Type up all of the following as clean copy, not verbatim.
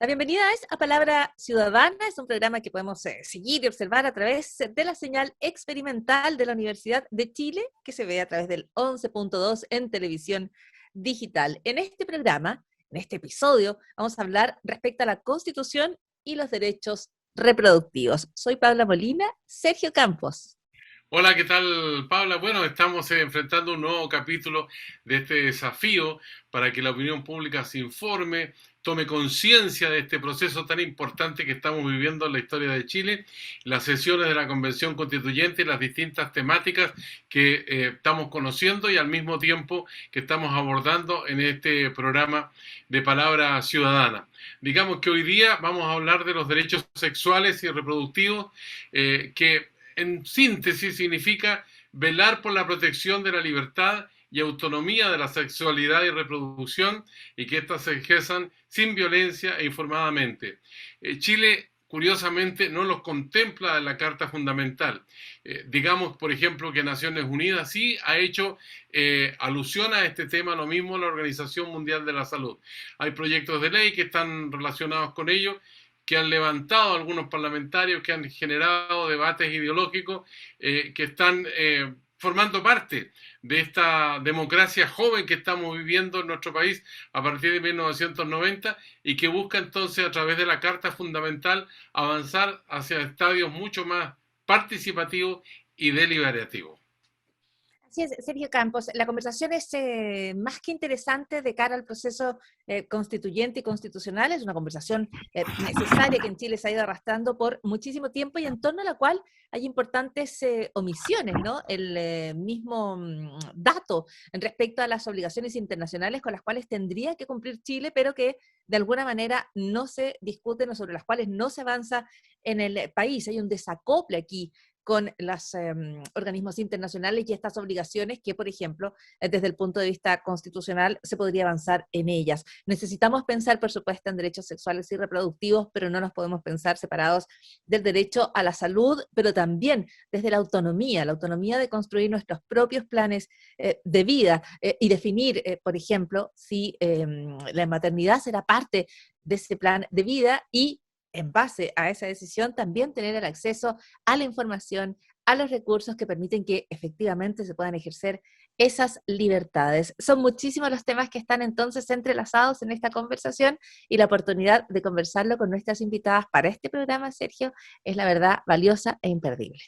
La bienvenida es a Palabra Ciudadana, es un programa que podemos seguir y observar a través de la señal experimental de la Universidad de Chile, que se ve a través del 11.2 en televisión digital. En este programa, en este episodio, vamos a hablar respecto a la Constitución y los derechos reproductivos. Soy Paula Molina, Sergio Campos. Hola, ¿qué tal, Paula? Bueno, estamos enfrentando un nuevo capítulo de este desafío para que la opinión pública se informe, tome conciencia de este proceso tan importante que estamos viviendo en la historia de Chile, las sesiones de la Convención Constituyente y las distintas temáticas que estamos conociendo y al mismo tiempo que estamos abordando en este programa de Palabra Ciudadana. Digamos que hoy día vamos a hablar de los derechos sexuales y reproductivos que en síntesis significa velar por la protección de la libertad y autonomía de la sexualidad y reproducción y que éstas se ejerzan sin violencia e informadamente. Chile, curiosamente, no los contempla en la Carta Fundamental. Digamos, por ejemplo, que Naciones Unidas sí ha hecho alusión a este tema, lo mismo la Organización Mundial de la Salud. Hay proyectos de ley que están relacionados con ello, que han levantado algunos parlamentarios, que han generado debates ideológicos, que están formando parte de esta democracia joven que estamos viviendo en nuestro país a partir de 1990 y que busca entonces a través de la Carta Fundamental avanzar hacia estadios mucho más participativos y deliberativos. Así es, Sergio Campos. La conversación es más que interesante de cara al proceso constituyente y constitucional. Es una conversación necesaria que en Chile se ha ido arrastrando por muchísimo tiempo y en torno a la cual hay importantes omisiones, ¿no? El mismo dato respecto a las obligaciones internacionales con las cuales tendría que cumplir Chile, pero que de alguna manera no se discuten o sobre las cuales no se avanza en el país. Hay un desacople aquí con los organismos internacionales y estas obligaciones que, por ejemplo, desde el punto de vista constitucional se podría avanzar en ellas. Necesitamos pensar, por supuesto, en derechos sexuales y reproductivos, pero no nos podemos pensar separados del derecho a la salud, pero también desde la autonomía de construir nuestros propios planes de vida y definir, por ejemplo, si la maternidad será parte de ese plan de vida y en base a esa decisión, también tener el acceso a la información, a los recursos que permiten que efectivamente se puedan ejercer esas libertades. Son muchísimos los temas que están entonces entrelazados en esta conversación y la oportunidad de conversarlo con nuestras invitadas para este programa, Sergio, es la verdad valiosa e imperdible.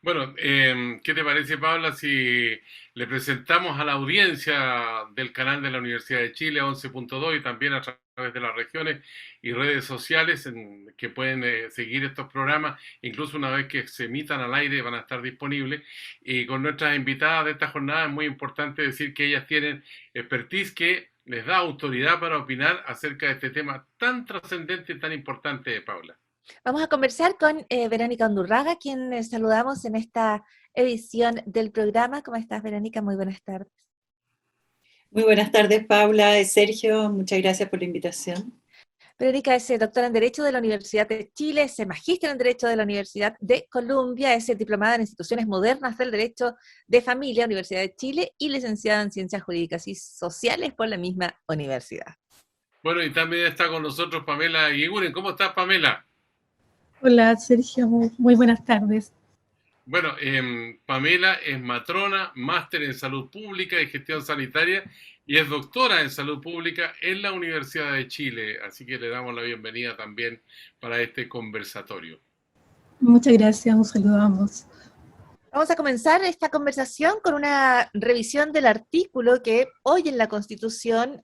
Bueno, ¿qué te parece, Paula, si le presentamos a la audiencia del canal de la Universidad de Chile 11.2 y también a través de las regiones y redes sociales que pueden seguir estos programas, incluso una vez que se emitan al aire van a estar disponibles? Y con nuestras invitadas de esta jornada es muy importante decir que ellas tienen expertise que les da autoridad para opinar acerca de este tema tan trascendente y tan importante, Paula. Vamos a conversar con Verónica Undurraga, quien saludamos en esta edición del programa. ¿Cómo estás, Verónica? Muy buenas tardes. Muy buenas tardes, Paula y Sergio. Muchas gracias por la invitación. Verónica es doctora en Derecho de la Universidad de Chile, es magíster en Derecho de la Universidad de Columbia, es diplomada en Instituciones Modernas del Derecho de Familia, Universidad de Chile, y licenciada en Ciencias Jurídicas y Sociales por la misma universidad. Bueno, y también está con nosotros Pamela Yegüen. ¿Cómo estás, Pamela? Hola, Sergio. Muy buenas tardes. Bueno, Pamela es matrona, máster en salud pública y gestión sanitaria y es doctora en salud pública en la Universidad de Chile. Así que le damos la bienvenida también para este conversatorio. Muchas gracias, un saludo a ambos. Vamos a comenzar esta conversación con una revisión del artículo que hoy en la Constitución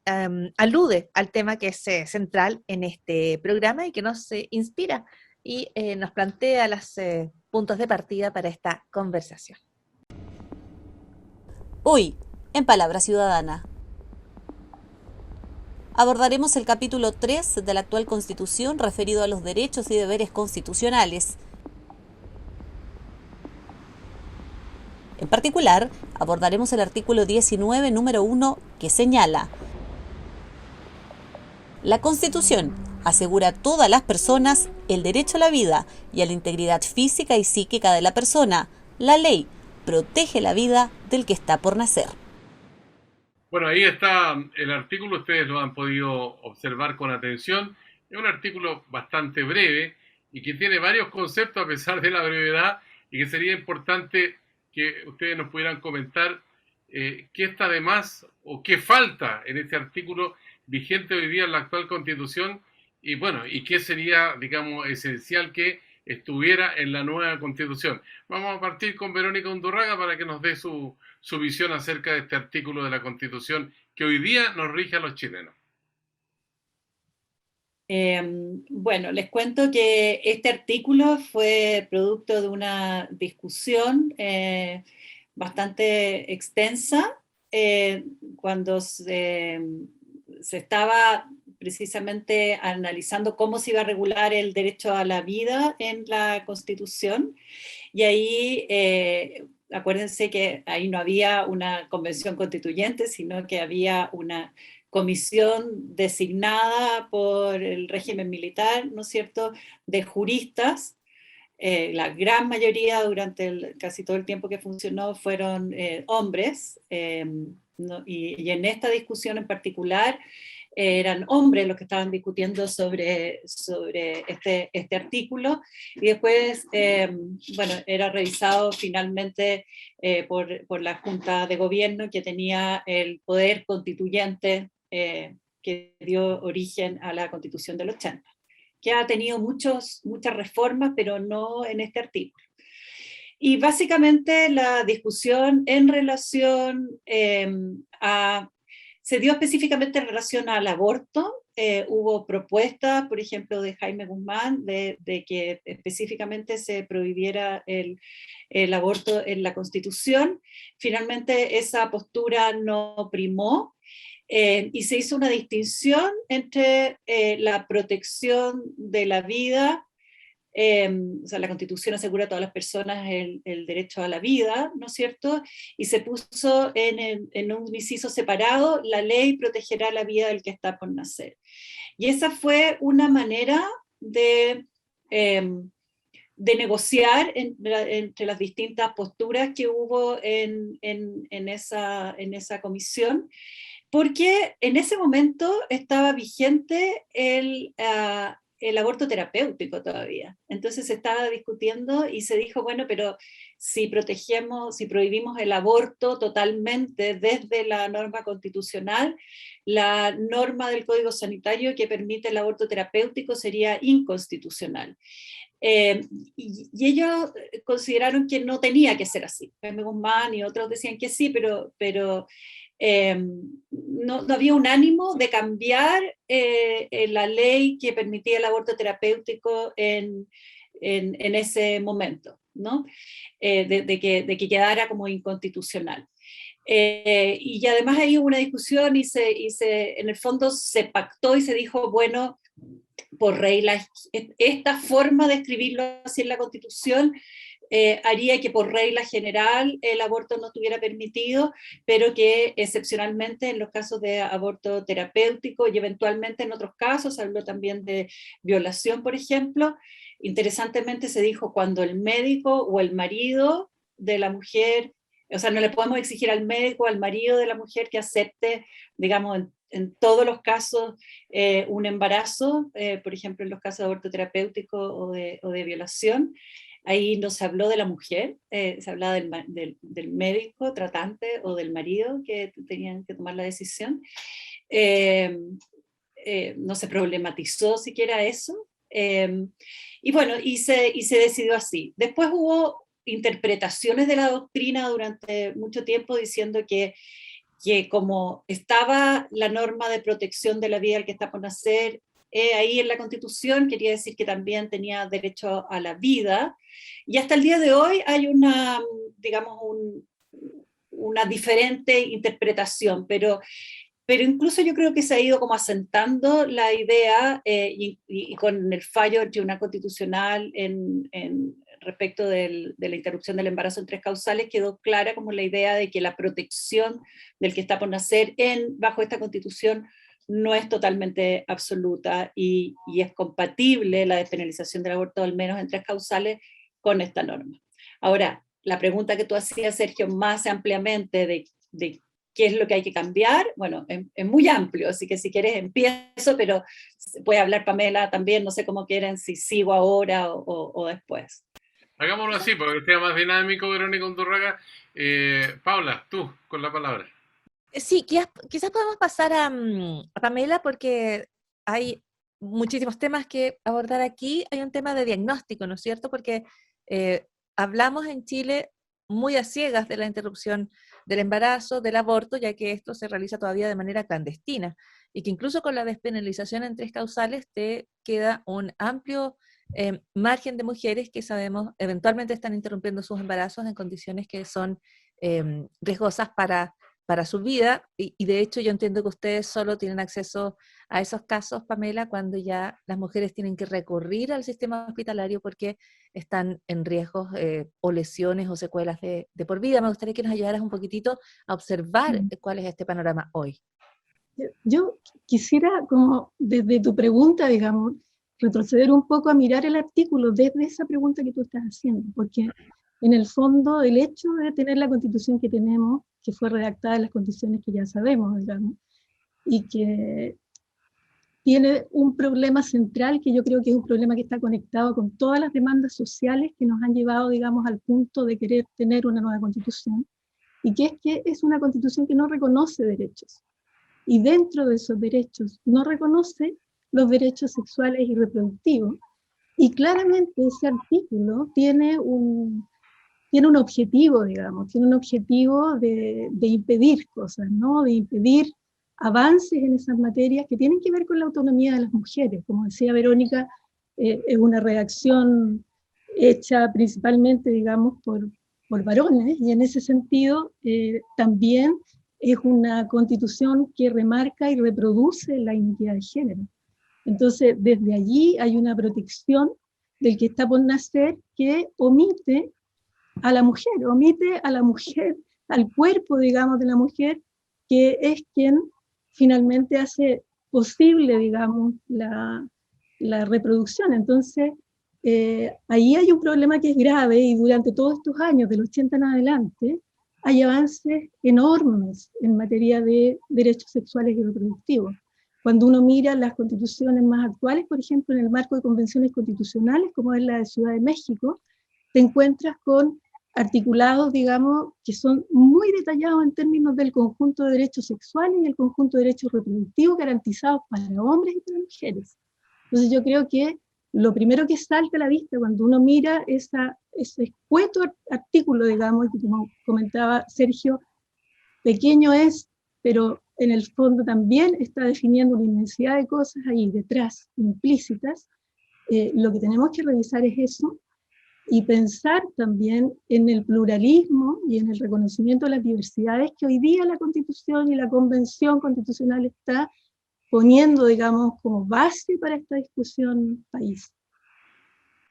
alude al tema que es central en este programa y que nos inspira y nos plantea los puntos de partida para esta conversación. Hoy, en Palabra Ciudadana, abordaremos el capítulo 3 de la actual Constitución referido a los derechos y deberes constitucionales. En particular, abordaremos el artículo 19, número 1, que señala: la Constitución asegura a todas las personas el derecho a la vida y a la integridad física y psíquica de la persona. La ley protege la vida del que está por nacer. Bueno, ahí está el artículo, ustedes lo han podido observar con atención. Es un artículo bastante breve y que tiene varios conceptos a pesar de la brevedad, y que sería importante que ustedes nos pudieran comentar qué está de más o qué falta en este artículo vigente hoy día en la actual Constitución, y bueno, y qué sería, digamos, esencial que estuviera en la nueva Constitución. Vamos a partir con Verónica Undurraga para que nos dé su visión acerca de este artículo de la Constitución que hoy día nos rige a los chilenos. Bueno, les cuento que este artículo fue producto de una discusión bastante extensa cuando se estaba precisamente analizando cómo se iba a regular el derecho a la vida en la Constitución, y ahí acuérdense que ahí no había una convención constituyente, sino que había una comisión designada por el régimen militar, ¿no es cierto?, de juristas. La gran mayoría durante casi todo el tiempo que funcionó fueron hombres, ¿no? Y en esta discusión en particular eran hombres los que estaban discutiendo sobre este artículo, y después, bueno, era revisado finalmente por la Junta de Gobierno, que tenía el poder constituyente que dio origen a la Constitución del 80, que ha tenido muchas reformas, pero no en este artículo. Y básicamente la discusión en relación se dio específicamente en relación al aborto. Hubo propuestas, por ejemplo, de Jaime Guzmán, de que específicamente se prohibiera el aborto en la Constitución. Finalmente esa postura no primó, y se hizo una distinción entre la protección de la vida. O sea, la Constitución asegura a todas las personas el derecho a la vida, ¿no es cierto? Y se puso en un inciso separado: la ley protegerá la vida del que está por nacer. Y esa fue una manera de negociar entre las distintas posturas que hubo en esa comisión, porque en ese momento estaba vigente el aborto terapéutico todavía. Entonces se estaba discutiendo y se dijo, bueno, pero si prohibimos el aborto totalmente desde la norma constitucional, la norma del Código Sanitario que permite el aborto terapéutico sería inconstitucional. Y ellos consideraron que no tenía que ser así. Jaime Guzmán y otros decían que sí, pero no había un ánimo de cambiar la ley que permitía el aborto terapéutico en ese momento, ¿no? De que quedara como inconstitucional. Y además ahí hubo una discusión y en el fondo se pactó y se dijo, bueno, por regla, esta forma de escribirlo así en la Constitución haría que por regla general el aborto no estuviera permitido, pero que excepcionalmente en los casos de aborto terapéutico y eventualmente en otros casos, habló también de violación, por ejemplo. Interesantemente se dijo cuando el médico o el marido de la mujer, o sea, no le podemos exigir al médico o al marido de la mujer que acepte, digamos, en todos los casos un embarazo, por ejemplo en los casos de aborto terapéutico o de violación. Ahí no se habló de la mujer, se hablaba del médico tratante o del marido que tenían que tomar la decisión. No se problematizó siquiera eso. Y bueno, y se decidió así. Después hubo interpretaciones de la doctrina durante mucho tiempo diciendo que como estaba la norma de protección de la vida del que está por nacer ahí en la Constitución, quería decir que también tenía derecho a la vida, y hasta el día de hoy hay una, digamos, una diferente interpretación, pero incluso yo creo que se ha ido como asentando la idea, y con el fallo del Tribunal Constitucional respecto de la interrupción del embarazo en 3 causales, quedó clara como la idea de que la protección del que está por nacer bajo esta Constitución no es totalmente absoluta, y es compatible la despenalización del aborto al menos en 3 causales con esta norma. Ahora, la pregunta que tú hacías, Sergio, más ampliamente de qué es lo que hay que cambiar. Bueno, es muy amplio, así que si quieres empiezo, pero puede hablar Pamela también, no sé cómo quieren, si sigo ahora o después. Hagámoslo así, para que sea más dinámico, Verónica Undurraga. Paula, tú, con la palabra. Sí, quizás podemos pasar a Pamela porque hay muchísimos temas que abordar aquí. Hay un tema de diagnóstico, ¿no es cierto? Porque hablamos en Chile muy a ciegas de la interrupción del embarazo, del aborto, ya que esto se realiza todavía de manera clandestina y que incluso con la despenalización en 3 causales te queda un amplio margen de mujeres que sabemos eventualmente están interrumpiendo sus embarazos en condiciones que son riesgosas para su vida, y de hecho yo entiendo que ustedes solo tienen acceso a esos casos, Pamela, cuando ya las mujeres tienen que recurrir al sistema hospitalario porque están en riesgos o lesiones o secuelas de por vida. Me gustaría que nos ayudaras un poquitito a observar cuál es este panorama hoy. Yo quisiera, como desde tu pregunta, digamos, retroceder un poco a mirar el artículo desde esa pregunta que tú estás haciendo, porque en el fondo el hecho de tener la Constitución que tenemos, que fue redactada en las condiciones que ya sabemos, digamos, y que tiene un problema central que yo creo que es un problema que está conectado con todas las demandas sociales que nos han llevado, digamos, al punto de querer tener una nueva Constitución, y que es una Constitución que no reconoce derechos. Y dentro de esos derechos no reconoce los derechos sexuales y reproductivos. Y claramente ese artículo tiene un objetivo, digamos, tiene un objetivo de impedir cosas, ¿no? De impedir avances en esas materias que tienen que ver con la autonomía de las mujeres. Como decía Verónica, es una redacción hecha principalmente, digamos, por varones, y en ese sentido también es una constitución que remarca y reproduce la identidad de género. Entonces, desde allí hay una protección del que está por nacer que omite a la mujer, al cuerpo, digamos, de la mujer, que es quien finalmente hace posible, digamos, la reproducción. Entonces, ahí hay un problema que es grave, y durante todos estos años, del 80 en adelante, hay avances enormes en materia de derechos sexuales y reproductivos. Cuando uno mira las constituciones más actuales, por ejemplo, en el marco de convenciones constitucionales, como es la de Ciudad de México, te encuentras con articulados, digamos, que son muy detallados en términos del conjunto de derechos sexuales y el conjunto de derechos reproductivos garantizados para hombres y para mujeres. Entonces yo creo que lo primero que salta a la vista cuando uno mira ese escueto artículo, digamos, que como comentaba Sergio, pequeño es, pero en el fondo también está definiendo una inmensidad de cosas ahí detrás, implícitas. Lo que tenemos que revisar es eso, y pensar también en el pluralismo y en el reconocimiento de las diversidades que hoy día la Constitución y la Convención Constitucional está poniendo, digamos, como base para esta discusión país.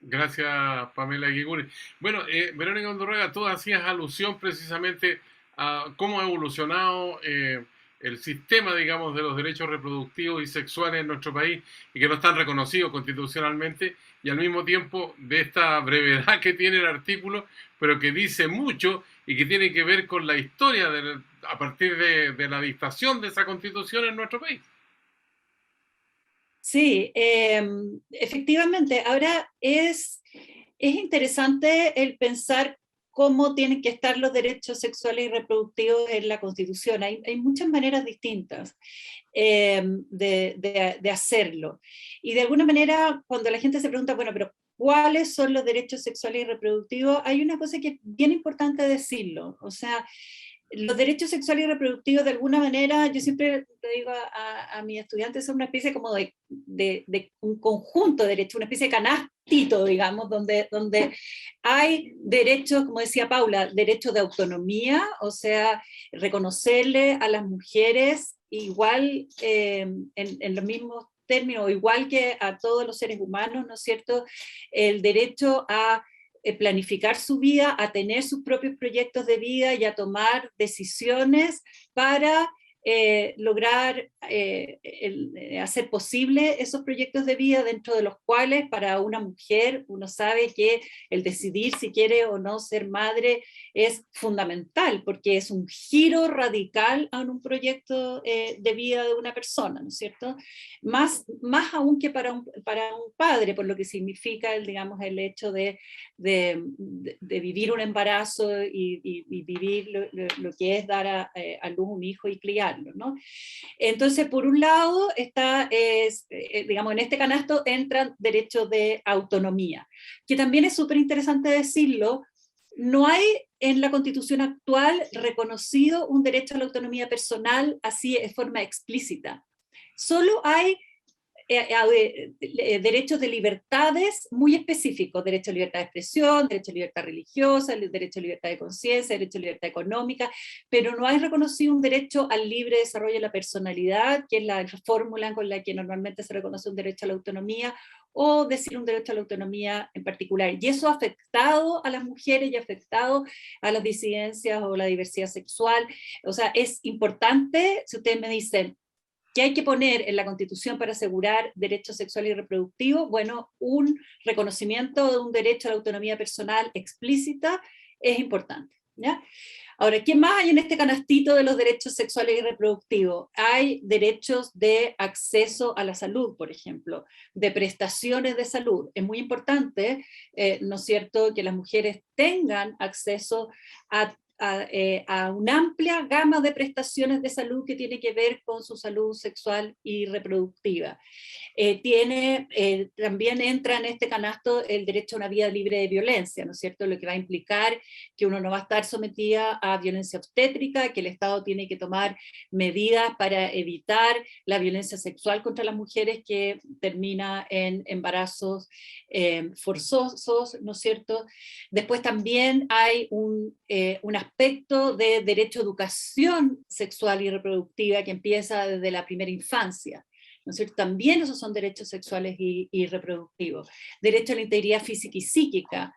Gracias, Pamela Guiguri. Bueno, Verónica Undurraga, tú hacías alusión precisamente a cómo ha evolucionado el sistema, digamos, de los derechos reproductivos y sexuales en nuestro país y que no están reconocidos constitucionalmente, y al mismo tiempo de esta brevedad que tiene el artículo, pero que dice mucho y que tiene que ver con la historia a partir de la dictación de esa constitución en nuestro país. Sí, efectivamente. Ahora es interesante el pensar cómo tienen que estar los derechos sexuales y reproductivos en la Constitución. Hay muchas maneras distintas de hacerlo. Y de alguna manera, cuando la gente se pregunta, bueno, pero ¿cuáles son los derechos sexuales y reproductivos? Hay una cosa que es bien importante decirlo. O sea, los derechos sexuales y reproductivos, de alguna manera, yo siempre le digo a mis estudiantes, son una especie como de un conjunto de derechos, una especie de canastito, digamos, donde hay derechos, como decía Paula, derechos de autonomía, o sea, reconocerle a las mujeres igual en los mismos términos, igual que a todos los seres humanos, ¿no es cierto?, el derecho a planificar su vida, a tener sus propios proyectos de vida y a tomar decisiones para lograr hacer posible esos proyectos de vida dentro de los cuales para una mujer uno sabe que el decidir si quiere o no ser madre es fundamental, porque es un giro radical en un proyecto de vida de una persona, ¿no es cierto? Más aún que para un padre, por lo que significa digamos, el hecho de vivir un embarazo y vivir lo que es dar a luz un hijo y criarlo, ¿no? Entonces, por un lado, digamos, en este canasto entran derechos de autonomía, que también es súper interesante decirlo. No hay en la Constitución actual reconocido un derecho a la autonomía personal así de forma explícita. Solo hay derechos de libertades muy específicos, derecho a libertad de expresión, derecho a libertad religiosa, derecho a libertad de conciencia, derecho a libertad económica, pero no hay reconocido un derecho al libre desarrollo de la personalidad, que es la fórmula con la que normalmente se reconoce un derecho a la autonomía, o decir un derecho a la autonomía en particular. Y eso ha afectado a las mujeres y ha afectado a las disidencias o la diversidad sexual. O sea, es importante, si ustedes me dicen, ¿qué hay que poner en la Constitución para asegurar derechos sexuales y reproductivos? Bueno, un reconocimiento de un derecho a la autonomía personal explícita es importante, ¿ya? Ahora, ¿qué más hay en este canastito de los derechos sexuales y reproductivos? Hay derechos de acceso a la salud, por ejemplo, de prestaciones de salud. Es muy importante, ¿no es cierto?, que las mujeres tengan acceso a una amplia gama de prestaciones de salud que tiene que ver con su salud sexual y reproductiva. También entra en este canasto el derecho a una vida libre de violencia, ¿no es cierto? Lo que va a implicar que uno no va a estar sometida a violencia obstétrica, que el Estado tiene que tomar medidas para evitar la violencia sexual contra las mujeres que termina en embarazos forzosos, ¿no es cierto? Después también hay un aspecto de derecho a educación sexual y reproductiva que empieza desde la primera infancia, ¿no es cierto? También esos son derechos sexuales y reproductivos. Derecho a la integridad física y psíquica,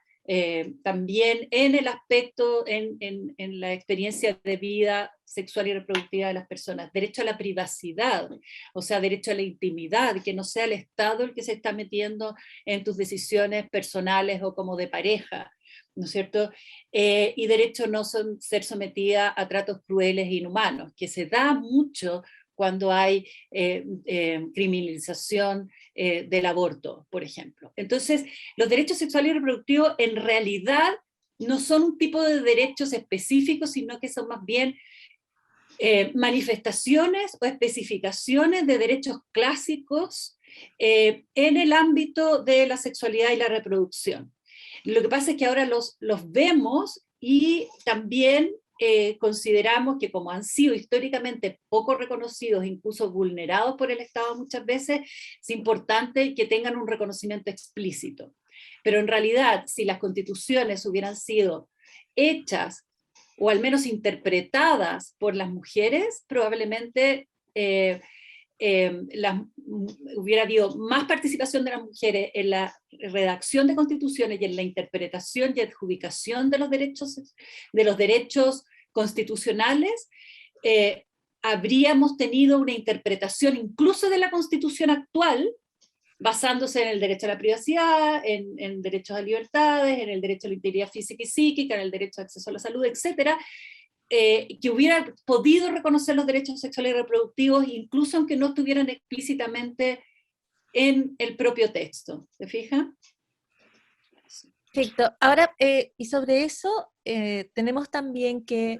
también en el aspecto, en la experiencia de vida sexual y reproductiva de las personas. Derecho a la privacidad, o sea, derecho a la intimidad, que no sea el Estado el que se está metiendo en tus decisiones personales o como de pareja, ¿no es cierto? Y derecho a no ser sometida a tratos crueles e inhumanos, que se da mucho cuando hay criminalización del aborto, por ejemplo. Entonces, los derechos sexuales y reproductivos en realidad no son un tipo de derechos específicos, sino que son más bien manifestaciones o especificaciones de derechos clásicos en el ámbito de la sexualidad y la reproducción. Lo que pasa es que ahora los vemos y también consideramos que como han sido históricamente poco reconocidos, incluso vulnerados por el Estado muchas veces, es importante que tengan un reconocimiento explícito. Pero en realidad, si las constituciones hubieran sido hechas o al menos interpretadas por las mujeres, probablemente hubiera habido más participación de las mujeres en la redacción de constituciones y en la interpretación y adjudicación de los derechos constitucionales. Habríamos tenido una interpretación incluso de la Constitución actual basándose en el derecho a la privacidad, en derechos a libertades, en el derecho a la integridad física y psíquica, en el derecho a acceso a la salud, etcétera, que hubiera podido reconocer los derechos sexuales y reproductivos, incluso aunque no estuvieran explícitamente en el propio texto. ¿Se fija? Perfecto. Ahora, y sobre eso, tenemos también que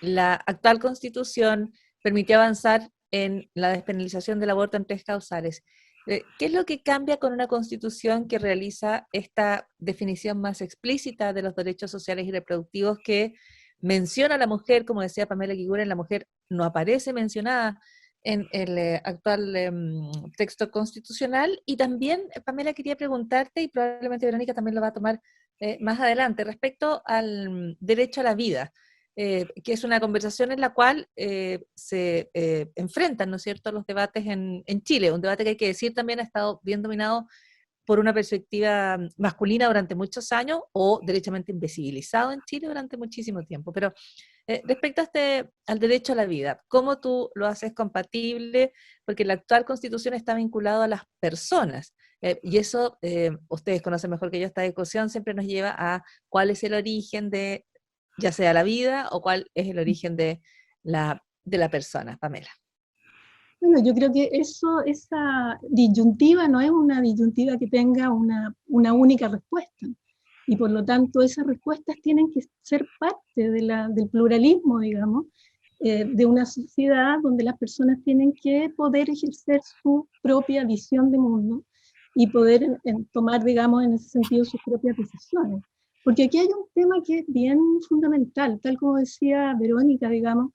la actual Constitución permitió avanzar en la despenalización del aborto en 3 causales. ¿Qué es lo que cambia con una Constitución que realiza esta definición más explícita de los derechos sociales y reproductivos que menciona a la mujer, como decía Pamela Eguiguren, la mujer no aparece mencionada en el actual texto constitucional? Y también, Pamela, quería preguntarte, y probablemente Verónica también lo va a tomar más adelante, respecto al derecho a la vida, que es una conversación en la cual se enfrentan, ¿no es cierto?, los debates en Chile, un debate que hay que decir también ha estado bien dominado por una perspectiva masculina durante muchos años o derechamente invisibilizado en Chile durante muchísimo tiempo. Pero respecto al derecho a la vida, ¿cómo tú lo haces compatible? Porque la actual Constitución está vinculada a las personas. Y eso, ustedes conocen mejor que yo esta discusión, siempre nos lleva a cuál es el origen de, ya sea la vida, o cuál es el origen de la persona. Pamela. Bueno, yo creo que esa disyuntiva no es una disyuntiva que tenga una única respuesta. Y por lo tanto, esas respuestas tienen que ser parte del pluralismo, digamos, de una sociedad donde las personas tienen que poder ejercer su propia visión de mundo y poder tomar, digamos, en ese sentido sus propias decisiones. Porque aquí hay un tema que es bien fundamental, tal como decía Verónica, digamos,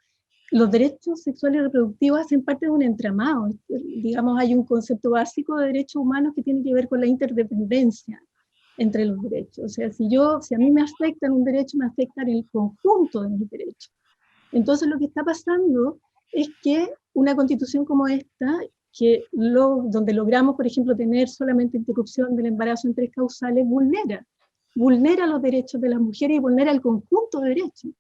los derechos sexuales y reproductivos hacen parte de un entramado. Digamos, hay un concepto básico de derechos humanos que tiene que ver con la interdependencia entre los derechos. O sea, si a mí me afectan un derecho, me afectan el conjunto de mis derechos. Entonces lo que está pasando es que una constitución como esta, donde logramos, por ejemplo, tener solamente interrupción del embarazo en 3 causales, vulnera los derechos de las mujeres y vulnera el conjunto de derechos.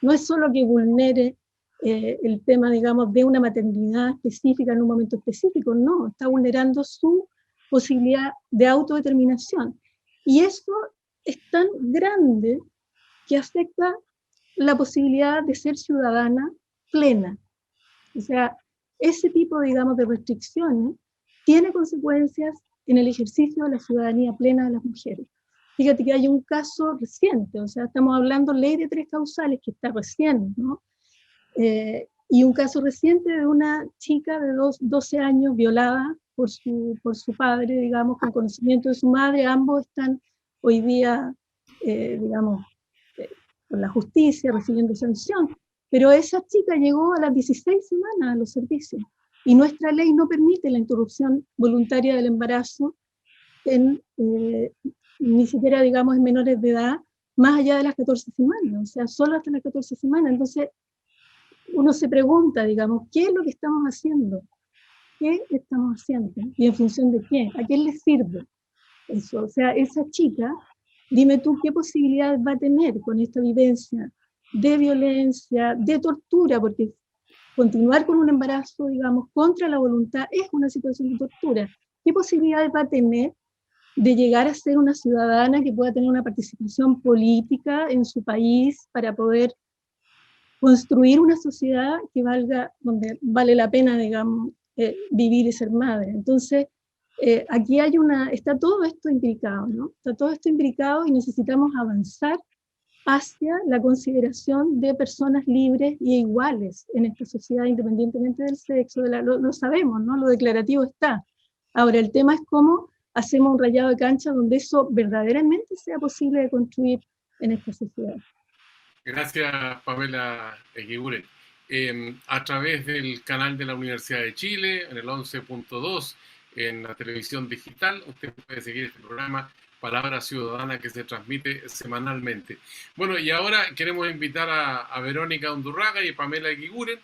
No es solo que vulnere el tema, digamos, de una maternidad específica en un momento específico, no, está vulnerando su posibilidad de autodeterminación. Y eso es tan grande que afecta la posibilidad de ser ciudadana plena. O sea, ese tipo, digamos, de restricciones tiene consecuencias en el ejercicio de la ciudadanía plena de las mujeres. Fíjate que hay un caso reciente, o sea, estamos hablando ley de 3 causales que está recién, ¿no? Y un caso reciente de una chica de 12 años violada por su padre, digamos, con conocimiento de su madre. Ambos están hoy día, digamos, con la justicia, recibiendo sanción. Pero esa chica llegó a las 16 semanas a los servicios. Y nuestra ley no permite la interrupción voluntaria del embarazo ni siquiera, digamos, en menores de edad, más allá de las 14 semanas, o sea, solo hasta las 14 semanas. Entonces, uno se pregunta, digamos, ¿qué es lo que estamos haciendo? ¿Qué estamos haciendo? ¿Y en función de qué? ¿A quién le sirve eso? O sea, esa chica, dime tú, ¿qué posibilidad va a tener con esta vivencia de violencia, de tortura? Porque continuar con un embarazo, digamos, contra la voluntad es una situación de tortura. ¿Qué posibilidades va a tener de llegar a ser una ciudadana que pueda tener una participación política en su país para poder construir una sociedad que donde vale la pena, digamos, vivir y ser madre? Entonces, aquí está todo esto implicado, ¿no? Está todo esto implicado y necesitamos avanzar hacia la consideración de personas libres y iguales en esta sociedad, independientemente del sexo. Lo sabemos, ¿no? Lo declarativo está. Ahora, el tema es cómo hacemos un rayado de cancha donde eso verdaderamente sea posible de construir en esta sociedad. Gracias, Pamela Eguiguren. A través del canal de la Universidad de Chile, en el 11.2, en la televisión digital, usted puede seguir este programa Palabra Ciudadana que se transmite semanalmente. Bueno, y ahora queremos invitar a Verónica Undurraga y a Pamela Eguiguren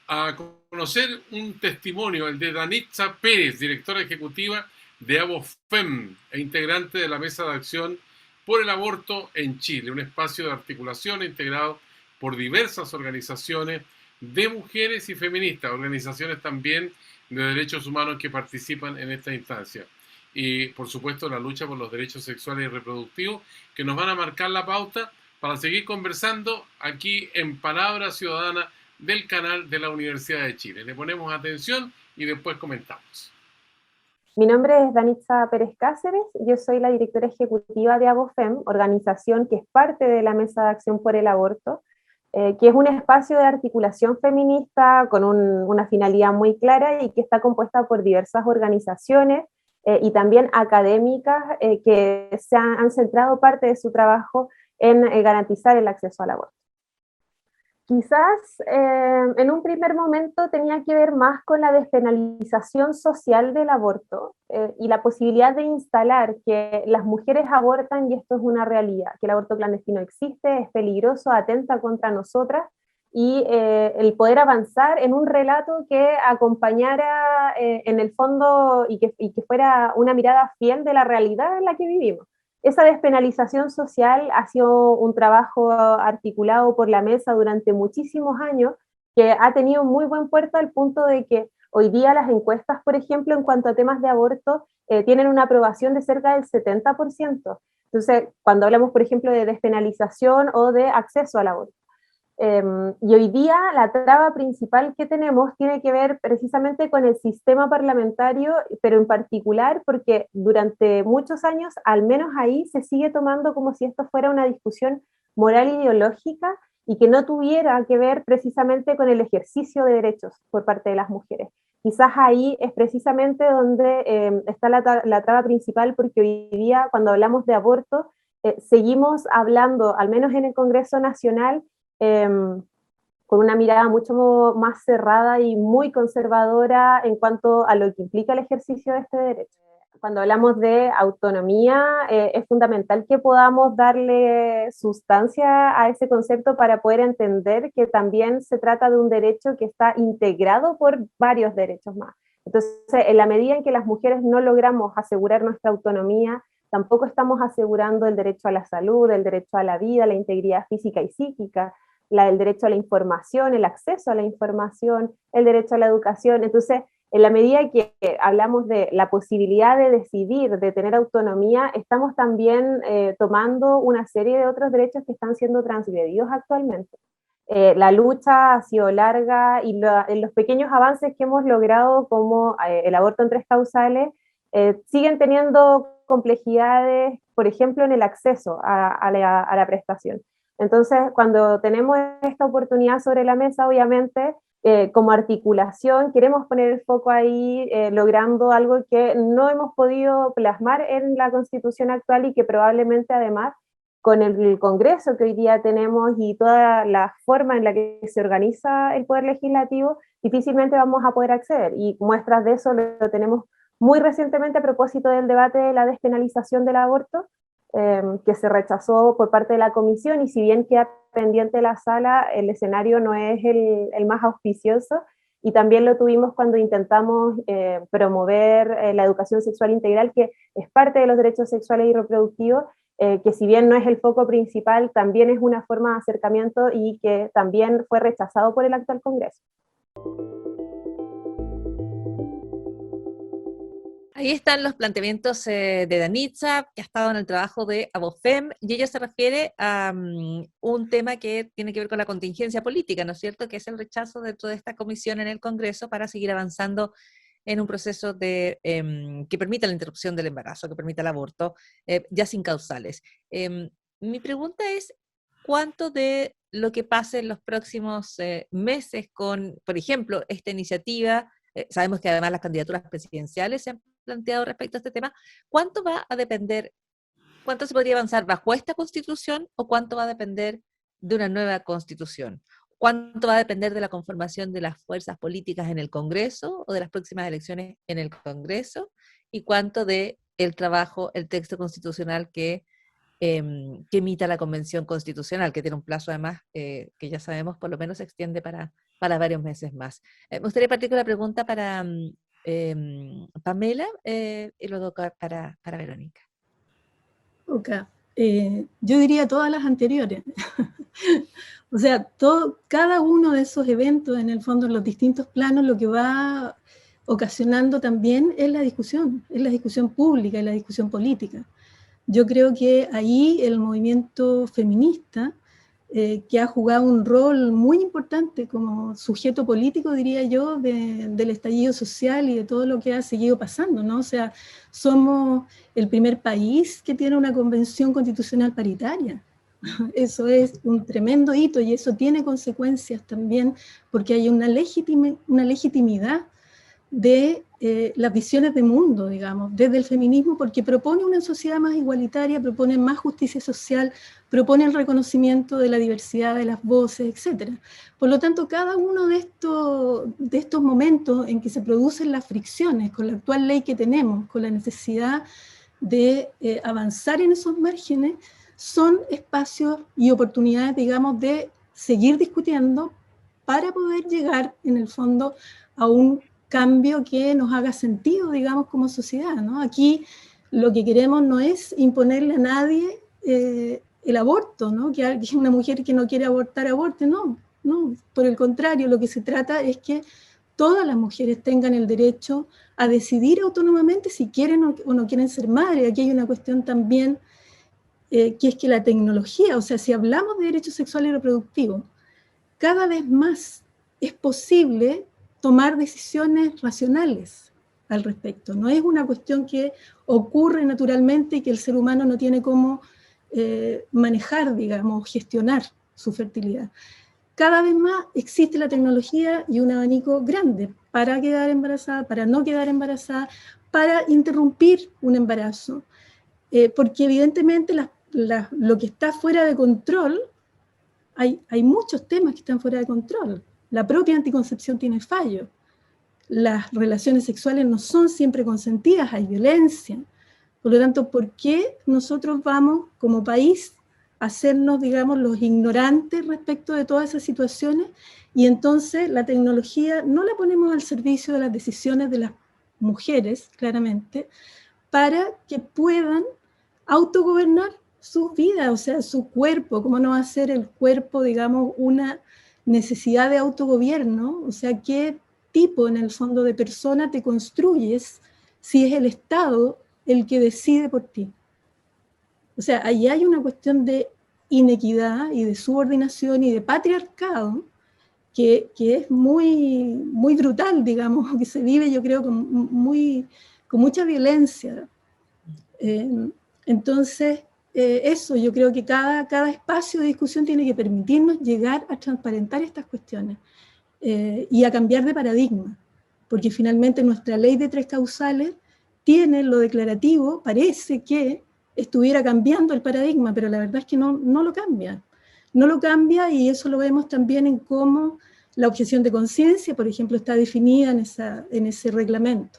a conocer un testimonio, el de Danitza Pérez, directora ejecutiva de ABOFEM e integrante de la Mesa de Acción por el Aborto en Chile, un espacio de articulación integrado por diversas organizaciones de mujeres y feministas, organizaciones también de derechos humanos que participan en esta instancia. Y, por supuesto, la lucha por los derechos sexuales y reproductivos, que nos van a marcar la pauta para seguir conversando aquí en Palabra Ciudadana del canal de la Universidad de Chile. Le ponemos atención y después comentamos. Mi nombre es Danitza Pérez Cáceres, yo soy la directora ejecutiva de ABOFEM, organización que es parte de la Mesa de Acción por el Aborto, que es un espacio de articulación feminista con una finalidad muy clara y que está compuesta por diversas organizaciones y también académicas que han centrado parte de su trabajo en garantizar el acceso al aborto. Quizás en un primer momento tenía que ver más con la despenalización social del aborto y la posibilidad de instalar que las mujeres abortan y esto es una realidad, que el aborto clandestino existe, es peligroso, atenta contra nosotras y el poder avanzar en un relato que acompañara en el fondo y que fuera una mirada fiel de la realidad en la que vivimos. Esa despenalización social ha sido un trabajo articulado por la mesa durante muchísimos años, que ha tenido muy buen puerto al punto de que hoy día las encuestas, por ejemplo, en cuanto a temas de aborto, tienen una aprobación de cerca del 70%. Entonces, cuando hablamos, por ejemplo, de despenalización o de acceso al aborto. Y hoy día la traba principal que tenemos tiene que ver precisamente con el sistema parlamentario, pero en particular porque durante muchos años, al menos ahí, se sigue tomando como si esto fuera una discusión moral ideológica y que no tuviera que ver precisamente con el ejercicio de derechos por parte de las mujeres. Quizás ahí es precisamente donde está la traba principal, porque hoy día cuando hablamos de aborto, seguimos hablando, al menos en el Congreso Nacional, con una mirada mucho más cerrada y muy conservadora en cuanto a lo que implica el ejercicio de este derecho. Cuando hablamos de autonomía, es fundamental que podamos darle sustancia a ese concepto para poder entender que también se trata de un derecho que está integrado por varios derechos más. Entonces, en la medida en que las mujeres no logramos asegurar nuestra autonomía, tampoco estamos asegurando el derecho a la salud, el derecho a la vida, la integridad física y psíquica, el derecho a la información, el acceso a la información, el derecho a la educación. Entonces, en la medida que hablamos de la posibilidad de decidir, de tener autonomía, estamos también tomando una serie de otros derechos que están siendo transgredidos actualmente. La lucha ha sido larga y en los pequeños avances que hemos logrado, como el aborto en 3 causales, siguen teniendo complejidades, por ejemplo, en el acceso a la prestación. Entonces, cuando tenemos esta oportunidad sobre la mesa, obviamente, como articulación, queremos poner el foco ahí, logrando algo que no hemos podido plasmar en la Constitución actual y que probablemente, además, con el Congreso que hoy día tenemos y toda la forma en la que se organiza el Poder Legislativo, difícilmente vamos a poder acceder. Y muestras de eso lo tenemos muy recientemente a propósito del debate de la despenalización del aborto, que se rechazó por parte de la comisión, y si bien queda pendiente la sala, el escenario no es el más auspicioso, y también lo tuvimos cuando intentamos promover la educación sexual integral, que es parte de los derechos sexuales y reproductivos, que si bien no es el foco principal, también es una forma de acercamiento y que también fue rechazado por el actual Congreso. Ahí están los planteamientos de Danitza, que ha estado en el trabajo de Abofem, y ella se refiere a un tema que tiene que ver con la contingencia política, ¿no es cierto?, que es el rechazo dentro de esta comisión en el Congreso para seguir avanzando en un proceso que permita la interrupción del embarazo, que permita el aborto, ya sin causales. Mi pregunta es, ¿cuánto de lo que pase en los próximos meses con, por ejemplo, esta iniciativa, sabemos que además las candidaturas presidenciales se han planteado respecto a este tema, cuánto va a depender, cuánto se podría avanzar bajo esta constitución o cuánto va a depender de una nueva constitución? ¿Cuánto va a depender de la conformación de las fuerzas políticas en el Congreso o de las próximas elecciones en el Congreso? ¿Y cuánto de el trabajo, el texto constitucional que emita la Convención Constitucional, que tiene un plazo además que ya sabemos por lo menos se extiende para varios meses más? Me gustaría partir con la pregunta para Pamela y luego para Verónica. Okay. Yo diría todas las anteriores. O sea, cada uno de esos eventos, en el fondo, en los distintos planos, lo que va ocasionando también es la discusión pública y la discusión política. Yo creo que ahí el movimiento feminista, que ha jugado un rol muy importante como sujeto político, diría yo, del estallido social y de todo lo que ha seguido pasando, ¿no? O sea, somos el primer país que tiene una convención constitucional paritaria. Eso es un tremendo hito y eso tiene consecuencias también porque hay una legitimidad de las visiones de mundo, digamos, desde el feminismo, porque propone una sociedad más igualitaria, propone más justicia social, propone el reconocimiento de la diversidad de las voces, etc. Por lo tanto, cada uno de estos momentos en que se producen las fricciones con la actual ley que tenemos, con la necesidad de avanzar en esos márgenes, son espacios y oportunidades, digamos, de seguir discutiendo para poder llegar, en el fondo, a un cambio que nos haga sentido, digamos, como sociedad, ¿no? Aquí lo que queremos no es imponerle a nadie el aborto, ¿no? Que una mujer que no quiere abortar, aborte, no, por el contrario, lo que se trata es que todas las mujeres tengan el derecho a decidir autónomamente si quieren o no quieren ser madres. Aquí hay una cuestión también, que es que la tecnología, o sea, si hablamos de derechos sexuales y reproductivos, cada vez más es posible tomar decisiones racionales al respecto. No es una cuestión que ocurre naturalmente y que el ser humano no tiene cómo manejar, digamos, gestionar su fertilidad. Cada vez más existe la tecnología y un abanico grande para quedar embarazada, para no quedar embarazada, para interrumpir un embarazo. Porque evidentemente lo que está fuera de control, hay muchos temas que están fuera de control. La propia anticoncepción tiene fallos. Las relaciones sexuales no son siempre consentidas, hay violencia. Por lo tanto, ¿por qué nosotros vamos como país a hacernos, digamos, los ignorantes respecto de todas esas situaciones? Y entonces la tecnología no la ponemos al servicio de las decisiones de las mujeres, claramente, para que puedan autogobernar sus vidas, o sea, su cuerpo. ¿Cómo no va a ser el cuerpo, digamos, una necesidad de autogobierno? O sea, ¿qué tipo, en el fondo, de persona te construyes si es el Estado el que decide por ti? O sea, ahí hay una cuestión de inequidad y de subordinación y de patriarcado que es muy brutal, digamos, que se vive, yo creo, con mucha violencia. Entonces, eso, yo creo que cada espacio de discusión tiene que permitirnos llegar a transparentar estas cuestiones y a cambiar de paradigma, porque finalmente nuestra ley de 3 causales tiene lo declarativo, parece que estuviera cambiando el paradigma, pero la verdad es que no lo cambia. No lo cambia, y eso lo vemos también en cómo la objeción de conciencia, por ejemplo, está definida en ese reglamento.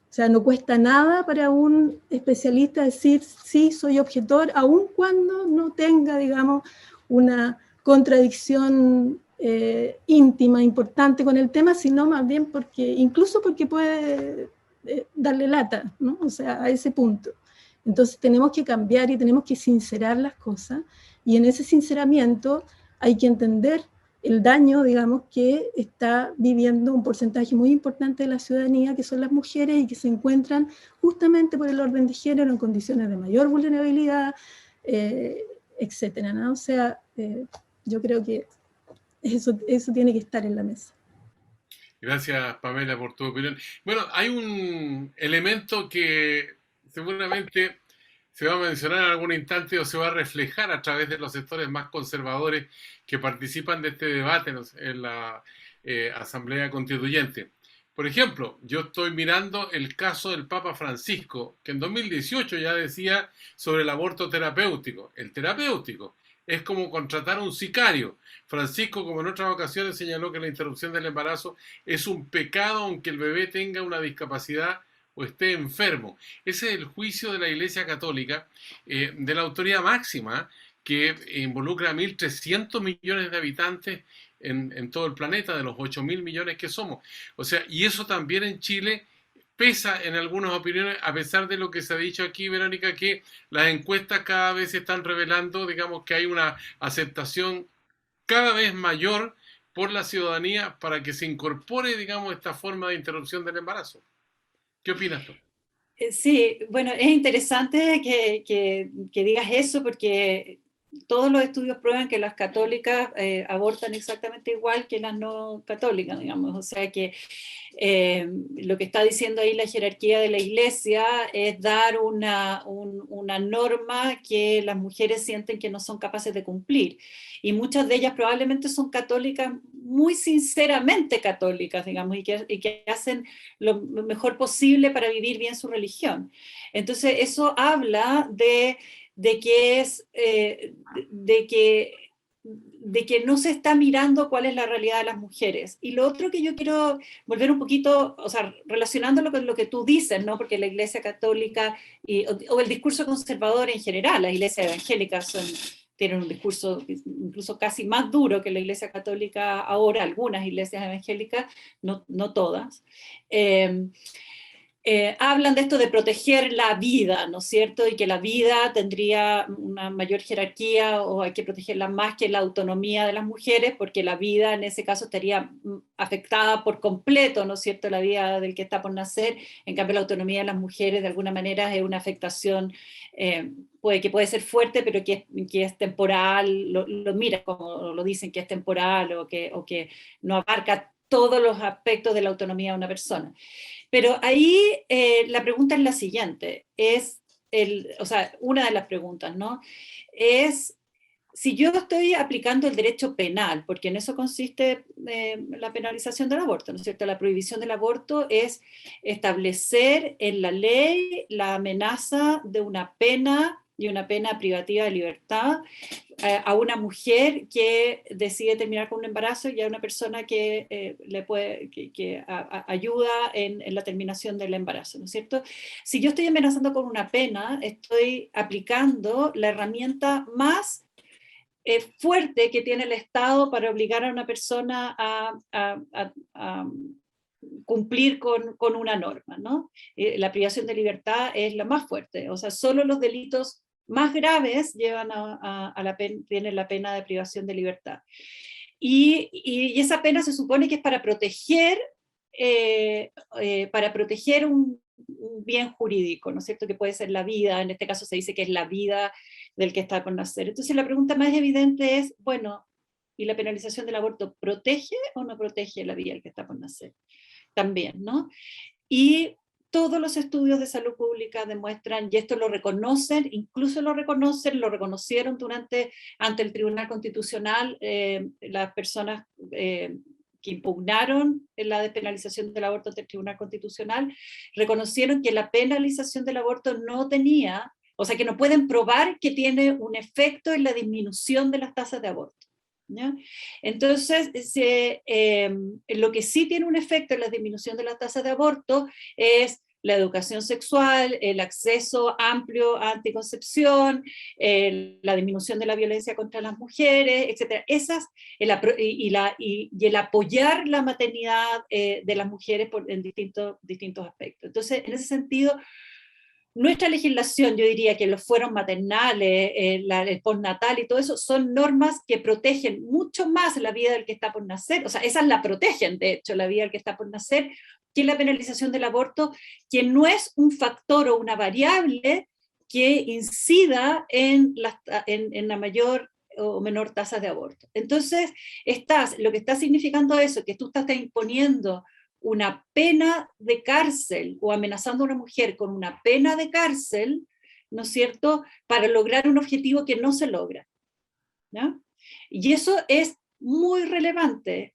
O sea, no cuesta nada para un especialista decir, sí, soy objetor, aun cuando no tenga, digamos, una contradicción íntima, importante con el tema, sino más bien incluso porque puede darle lata, ¿no? O sea, a ese punto. Entonces tenemos que cambiar y tenemos que sincerar las cosas, y en ese sinceramiento hay que entender el daño, digamos, que está viviendo un porcentaje muy importante de la ciudadanía, que son las mujeres, y que se encuentran justamente por el orden de género en condiciones de mayor vulnerabilidad, etcétera, ¿no? O sea, yo creo que eso tiene que estar en la mesa. Gracias, Pamela, por tu opinión. Bueno, hay un elemento que seguramente se va a mencionar en algún instante o se va a reflejar a través de los sectores más conservadores que participan de este debate en la Asamblea Constituyente. Por ejemplo, yo estoy mirando el caso del Papa Francisco, que en 2018 ya decía sobre el aborto terapéutico. El terapéutico es como contratar a un sicario. Francisco, como en otras ocasiones, señaló que la interrupción del embarazo es un pecado aunque el bebé tenga una discapacidad o esté enfermo. Ese es el juicio de la Iglesia Católica, de la autoridad máxima, que involucra a 1.300 millones de habitantes en todo el planeta, de los 8.000 millones que somos. O sea, y eso también en Chile pesa en algunas opiniones, a pesar de lo que se ha dicho aquí, Verónica, que las encuestas cada vez están revelando, digamos, que hay una aceptación cada vez mayor por la ciudadanía para que se incorpore, digamos, esta forma de interrupción del embarazo. ¿Qué opinas tú? Sí, bueno, es interesante que digas eso, porque todos los estudios prueban que las católicas abortan exactamente igual que las no católicas, digamos. O sea que lo que está diciendo ahí la jerarquía de la Iglesia es dar una norma que las mujeres sienten que no son capaces de cumplir. Y muchas de ellas probablemente son católicas, muy sinceramente católicas, digamos, y que hacen lo mejor posible para vivir bien su religión. Entonces eso habla de que no se está mirando cuál es la realidad de las mujeres. Y lo otro que yo quiero volver un poquito, o sea, relacionándolo con lo que tú dices, ¿no? Porque la Iglesia Católica o el discurso conservador en general, las iglesias evangélicas son tienen un discurso incluso casi más duro que la Iglesia Católica ahora, algunas iglesias evangélicas, no todas, hablan de esto de proteger la vida, ¿no es cierto? Y que la vida tendría una mayor jerarquía, o hay que protegerla más que la autonomía de las mujeres, porque la vida en ese caso estaría afectada por completo, ¿no es cierto?, la vida del que está por nacer. En cambio, la autonomía de las mujeres de alguna manera es una afectación, puede ser fuerte, pero que es temporal, lo mira como lo dicen, que es temporal, o que no abarca todos los aspectos de la autonomía de una persona. Pero ahí la pregunta es la siguiente, o sea, una de las preguntas, ¿no? Es si yo estoy aplicando el derecho penal, porque en eso consiste la penalización del aborto, ¿no es cierto? La prohibición del aborto es establecer en la ley la amenaza de una pena, y una pena privativa de libertad, a una mujer que decide terminar con un embarazo, y a una persona que ayuda en la terminación del embarazo, ¿no es cierto? Si yo estoy amenazando con una pena, estoy aplicando la herramienta más fuerte que tiene el Estado para obligar a una persona a cumplir con una norma, ¿no? La privación de libertad es la más fuerte, o sea, solo los delitos más graves tienen la pena de privación de libertad. Y esa pena se supone que es para proteger un bien jurídico, ¿no es cierto?, que puede ser la vida, en este caso se dice que es la vida del que está por nacer. Entonces la pregunta más evidente es, bueno, ¿y la penalización del aborto protege o no protege la vida del que está por nacer? También, ¿no? Y todos los estudios de salud pública demuestran, y esto lo reconocen, incluso lo reconocieron ante el Tribunal Constitucional, las personas que impugnaron la despenalización del aborto ante el Tribunal Constitucional, reconocieron que la penalización del aborto no tenía, o sea, que no pueden probar que tiene un efecto en la disminución de las tasas de aborto, ¿ya? Entonces, lo que sí tiene un efecto en la disminución de las tasas de aborto es la educación sexual, el acceso amplio a anticoncepción, la disminución de la violencia contra las mujeres, etc. Y el apoyar la maternidad de las mujeres en distintos aspectos. Entonces, en ese sentido, nuestra legislación, yo diría que los fueros maternales, el postnatal y todo eso, son normas que protegen mucho más la vida del que está por nacer, o sea, esas la protegen, de hecho, la vida del que está por nacer, que la penalización del aborto, que no es un factor o una variable que incida en la mayor o menor tasa de aborto. Entonces, lo que está significando eso, que tú estás imponiendo una pena de cárcel o amenazando a una mujer con una pena de cárcel, ¿no es cierto?, para lograr un objetivo que no se logra, ¿no? Y eso es muy relevante,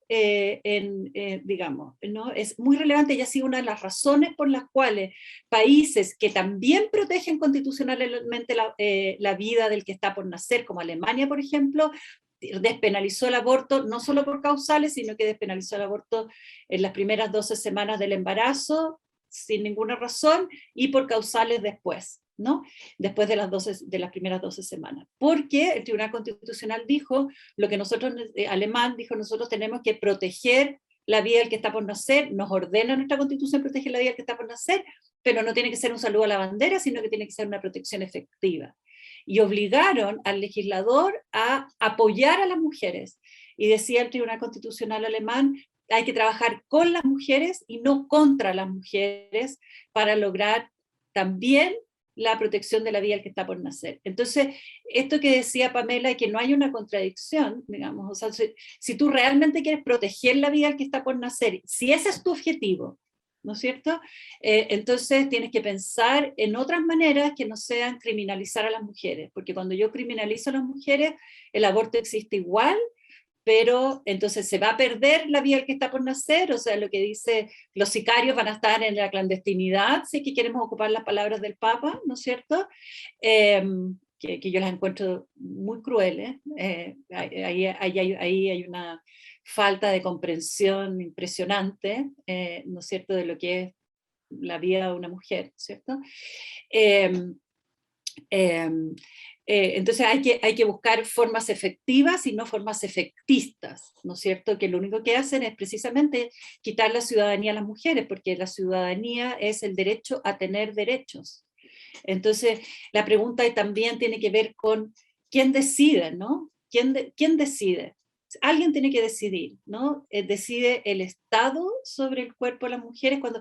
digamos, ¿no? Es muy relevante, y ha sido una de las razones por las cuales países que también protegen constitucionalmente la vida del que está por nacer, como Alemania, por ejemplo, despenalizó el aborto, no solo por causales, sino que despenalizó el aborto en las primeras 12 semanas del embarazo, sin ninguna razón, y por causales después, ¿no? Después de las primeras 12 semanas. Porque el Tribunal Constitucional dijo, alemán dijo, nosotros tenemos que proteger la vida del que está por nacer, nos ordena nuestra Constitución proteger la vida del que está por nacer, pero no tiene que ser un saludo a la bandera, sino que tiene que ser una protección efectiva. Y obligaron al legislador a apoyar a las mujeres. Y decía el Tribunal Constitucional alemán, hay que trabajar con las mujeres y no contra las mujeres para lograr también la protección de la vida del que está por nacer. Entonces, esto que decía Pamela, que no hay una contradicción, digamos, o sea, si tú realmente quieres proteger la vida del que está por nacer, si ese es tu objetivo, ¿no es cierto? Entonces tienes que pensar en otras maneras que no sean criminalizar a las mujeres, porque cuando yo criminalizo a las mujeres, el aborto existe igual, pero entonces se va a perder la vida del que está por nacer, o sea, lo que dice, los sicarios van a estar en la clandestinidad, si es que queremos ocupar las palabras del Papa, ¿no es cierto? Que yo las encuentro muy crueles, ahí hay una falta de comprensión impresionante, ¿no es cierto?, de lo que es la vida de una mujer, ¿cierto? Entonces hay que buscar formas efectivas y no formas efectistas, ¿no es cierto? Que lo único que hacen es precisamente quitar la ciudadanía a las mujeres, porque la ciudadanía es el derecho a tener derechos. Entonces, la pregunta también tiene que ver con quién decide, ¿no? ¿Quién decide? Alguien tiene que decidir, ¿no? Decide el Estado sobre el cuerpo de las mujeres. Cuando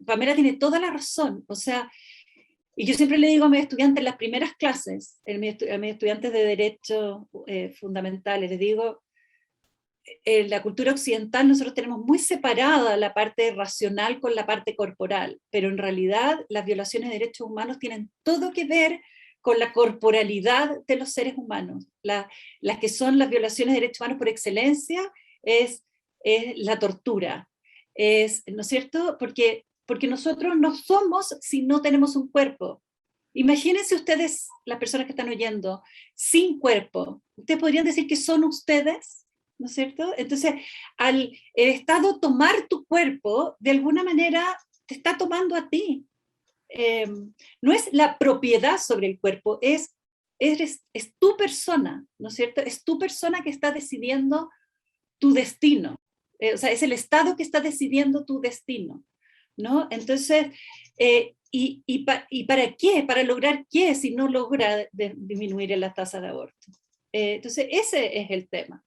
Pamela tiene toda la razón, o sea, y yo siempre le digo a mis estudiantes en las primeras clases, a mis estudiantes de Derecho fundamentales, les digo, en la cultura occidental nosotros tenemos muy separada la parte racional con la parte corporal, pero en realidad las violaciones de derechos humanos tienen todo que ver con la corporalidad de los seres humanos. Las que son las violaciones de derechos humanos por excelencia es la tortura, ¿no es cierto? Porque nosotros no somos si no tenemos un cuerpo. Imagínense ustedes, las personas que están oyendo, sin cuerpo. ¿Ustedes podrían decir que son ustedes? ¿No es cierto? Entonces, el Estado tomar tu cuerpo, de alguna manera te está tomando a ti. No es la propiedad sobre el cuerpo, es tu persona, ¿no es cierto? Es tu persona que está decidiendo tu destino. O sea, es el Estado que está decidiendo tu destino, ¿no? Entonces, ¿y para qué? ¿Para lograr qué si no logra disminuir la tasa de aborto? Entonces, ese es el tema.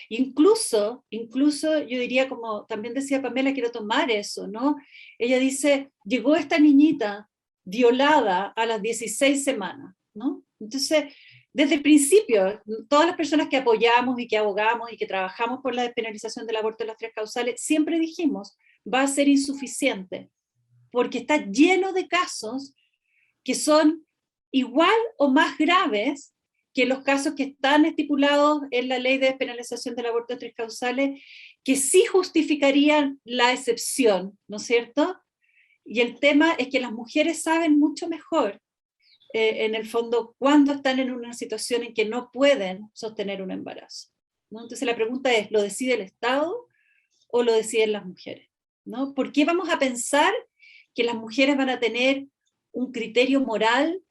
Incluso yo diría, como también decía Pamela, quiero tomar eso, ¿no? Ella dice, llegó esta niñita violada a las 16 semanas, ¿no? Entonces, desde el principio, todas las personas que apoyamos y que abogamos y que trabajamos por la despenalización del aborto en las 3 causales, siempre dijimos, va a ser insuficiente, porque está lleno de casos que son igual o más graves que los casos que están estipulados en la ley de despenalización del aborto de 3 causales, que sí justificarían la excepción, ¿no es cierto? Y el tema es que las mujeres saben mucho mejor, en el fondo, cuando están en una situación en que no pueden sostener un embarazo, ¿no? Entonces la pregunta es, ¿lo decide el Estado o lo deciden las mujeres? ¿No? ¿Por qué vamos a pensar que las mujeres van a tener un criterio moral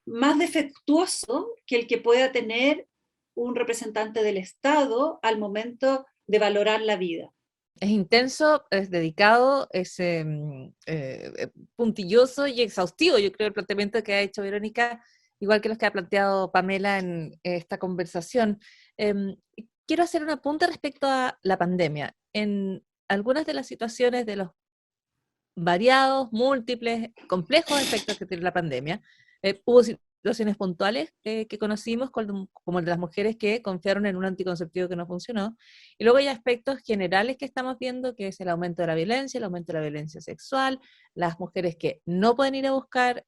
más defectuoso que el que pueda tener un representante del Estado al momento de valorar la vida? Es intenso, es dedicado, es puntilloso y exhaustivo, yo creo, el planteamiento que ha hecho Verónica, igual que los que ha planteado Pamela en esta conversación. Quiero hacer un apunte respecto a la pandemia. En algunas de las situaciones de los variados, múltiples, complejos efectos que tiene la pandemia, hubo situaciones puntuales que conocimos, como el de las mujeres que confiaron en un anticonceptivo que no funcionó, y luego hay aspectos generales que estamos viendo, que es el aumento de la violencia, el aumento de la violencia sexual, las mujeres que no pueden ir a buscar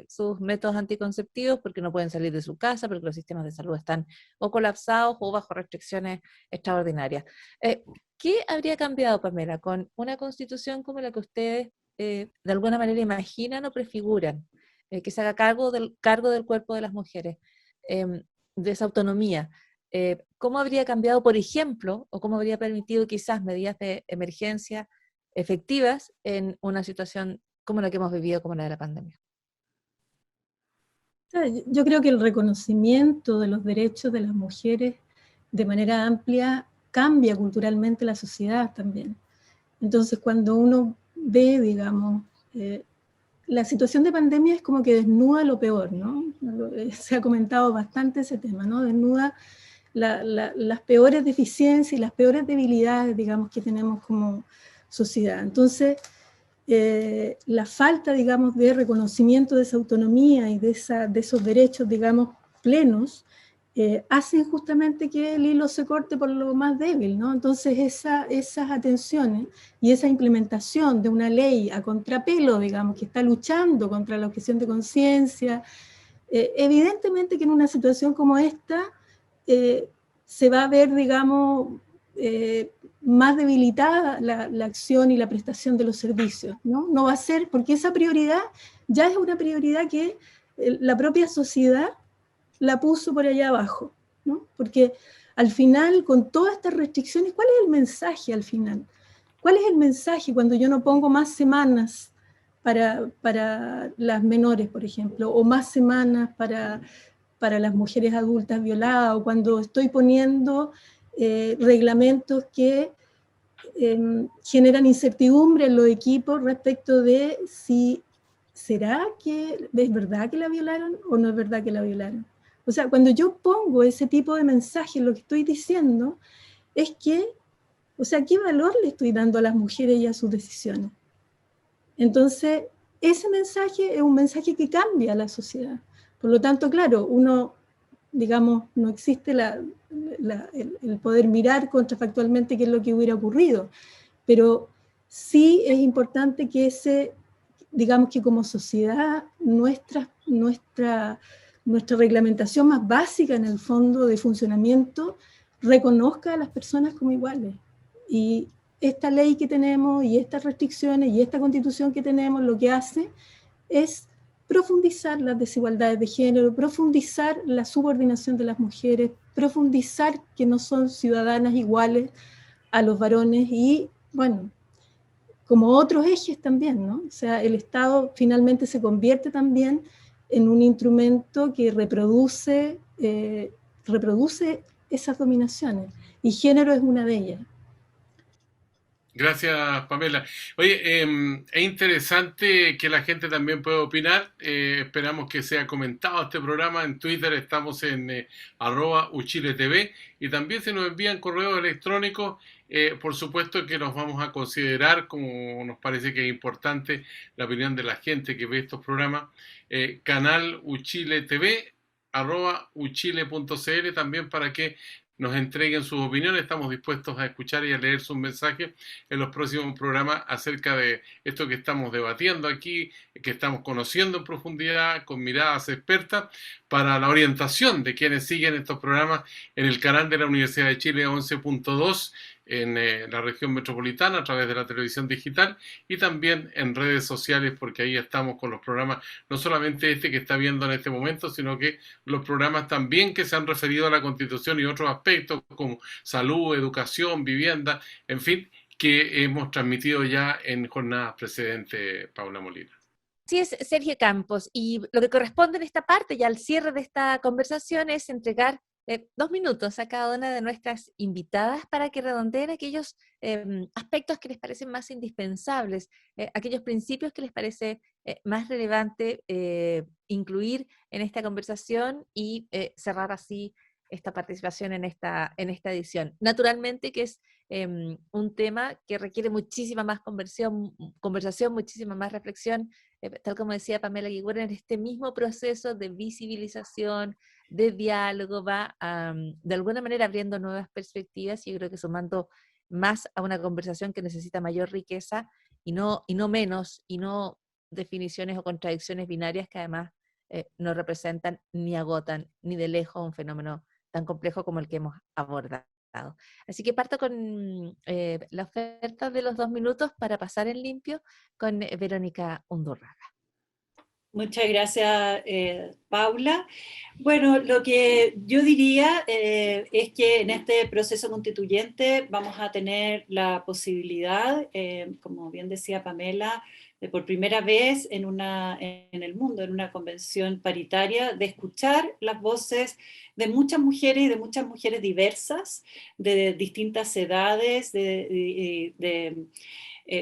sus métodos anticonceptivos porque no pueden salir de su casa, porque los sistemas de salud están o colapsados o bajo restricciones extraordinarias. ¿Qué habría cambiado, Pamela, con una constitución como la que ustedes de alguna manera imaginan o prefiguran? Que se haga cargo del cuerpo de las mujeres, de esa autonomía. ¿Cómo habría cambiado, por ejemplo, o cómo habría permitido quizás medidas de emergencia efectivas en una situación como la que hemos vivido, como la de la pandemia? Yo creo que el reconocimiento de los derechos de las mujeres de manera amplia cambia culturalmente la sociedad también. Entonces, cuando uno ve, digamos, la situación de pandemia es como que desnuda lo peor, ¿no? Se ha comentado bastante ese tema, ¿no? Desnuda las peores deficiencias y las peores debilidades, digamos, que tenemos como sociedad. Entonces, la falta, digamos, de reconocimiento de esa autonomía y de esos derechos, digamos, plenos, hacen justamente que el hilo se corte por lo más débil, ¿no? Entonces esas atenciones y esa implementación de una ley a contrapelo, digamos, que está luchando contra la objeción de conciencia, evidentemente que en una situación como esta se va a ver, digamos, más debilitada la acción y la prestación de los servicios, ¿no? No va a ser, porque esa prioridad ya es una prioridad que la propia sociedad la puso por allá abajo, ¿no? Porque al final, con todas estas restricciones, ¿cuál es el mensaje al final? ¿Cuál es el mensaje cuando yo no pongo más semanas para las menores, por ejemplo, o más semanas para las mujeres adultas violadas, o cuando estoy poniendo reglamentos que generan incertidumbre en los equipos respecto de si será que es verdad que la violaron o no es verdad que la violaron. O sea, cuando yo pongo ese tipo de mensaje, lo que estoy diciendo es que, o sea, ¿qué valor le estoy dando a las mujeres y a sus decisiones? Entonces, ese mensaje es un mensaje que cambia la sociedad. Por lo tanto, claro, uno, digamos, no existe el poder mirar contrafactualmente qué es lo que hubiera ocurrido, pero sí es importante que digamos que como sociedad, nuestra reglamentación más básica en el fondo de funcionamiento reconozca a las personas como iguales. Y esta ley que tenemos y estas restricciones y esta constitución que tenemos lo que hace es profundizar las desigualdades de género, profundizar la subordinación de las mujeres, profundizar que no son ciudadanas iguales a los varones y, bueno, como otros ejes también, ¿no? O sea, el Estado finalmente se convierte también en un instrumento que reproduce esas dominaciones, y género es una de ellas. Gracias, Pamela. Oye, es interesante que la gente también pueda opinar. Esperamos que sea comentado este programa. En Twitter estamos en @uchiletv, y también se nos envían correos electrónicos. Por supuesto que nos vamos a considerar, como nos parece que es importante la opinión de la gente que ve estos programas. Canal uchiletv @uchile.cl, también para que nos entreguen sus opiniones. Estamos dispuestos a escuchar y a leer sus mensajes en los próximos programas acerca de esto que estamos debatiendo aquí, que estamos conociendo en profundidad, con miradas expertas, para la orientación de quienes siguen estos programas en el canal de la Universidad de Chile 11.2, en la región metropolitana a través de la televisión digital, y también en redes sociales, porque ahí estamos con los programas, no solamente este que está viendo en este momento, sino que los programas también que se han referido a la Constitución y otros aspectos como salud, educación, vivienda, en fin, que hemos transmitido ya en jornadas precedentes, Paula Molina. Así es, Sergio Campos, y lo que corresponde en esta parte, ya al cierre de esta conversación, es entregar 2 minutos a cada una de nuestras invitadas para que redondeen aquellos aspectos que les parecen más indispensables, aquellos principios que les parece más relevante incluir en esta conversación y cerrar así esta participación en esta edición. Naturalmente que es un tema que requiere muchísima más conversación, muchísima más reflexión, tal como decía Pamela Guigüera, en este mismo proceso de visibilización, de diálogo, va de alguna manera abriendo nuevas perspectivas, y yo creo que sumando más a una conversación que necesita mayor riqueza y no menos, y no definiciones o contradicciones binarias que además no representan ni agotan ni de lejos un fenómeno tan complejo como el que hemos abordado. Así que parto con la oferta de los 2 minutos para pasar en limpio con Verónica Undurraga. Muchas gracias, Paula. Bueno, lo que yo diría es que en este proceso constituyente vamos a tener la posibilidad, como bien decía Pamela, de por primera vez en el mundo, en una convención paritaria, de escuchar las voces de muchas mujeres y de muchas mujeres diversas, de distintas edades,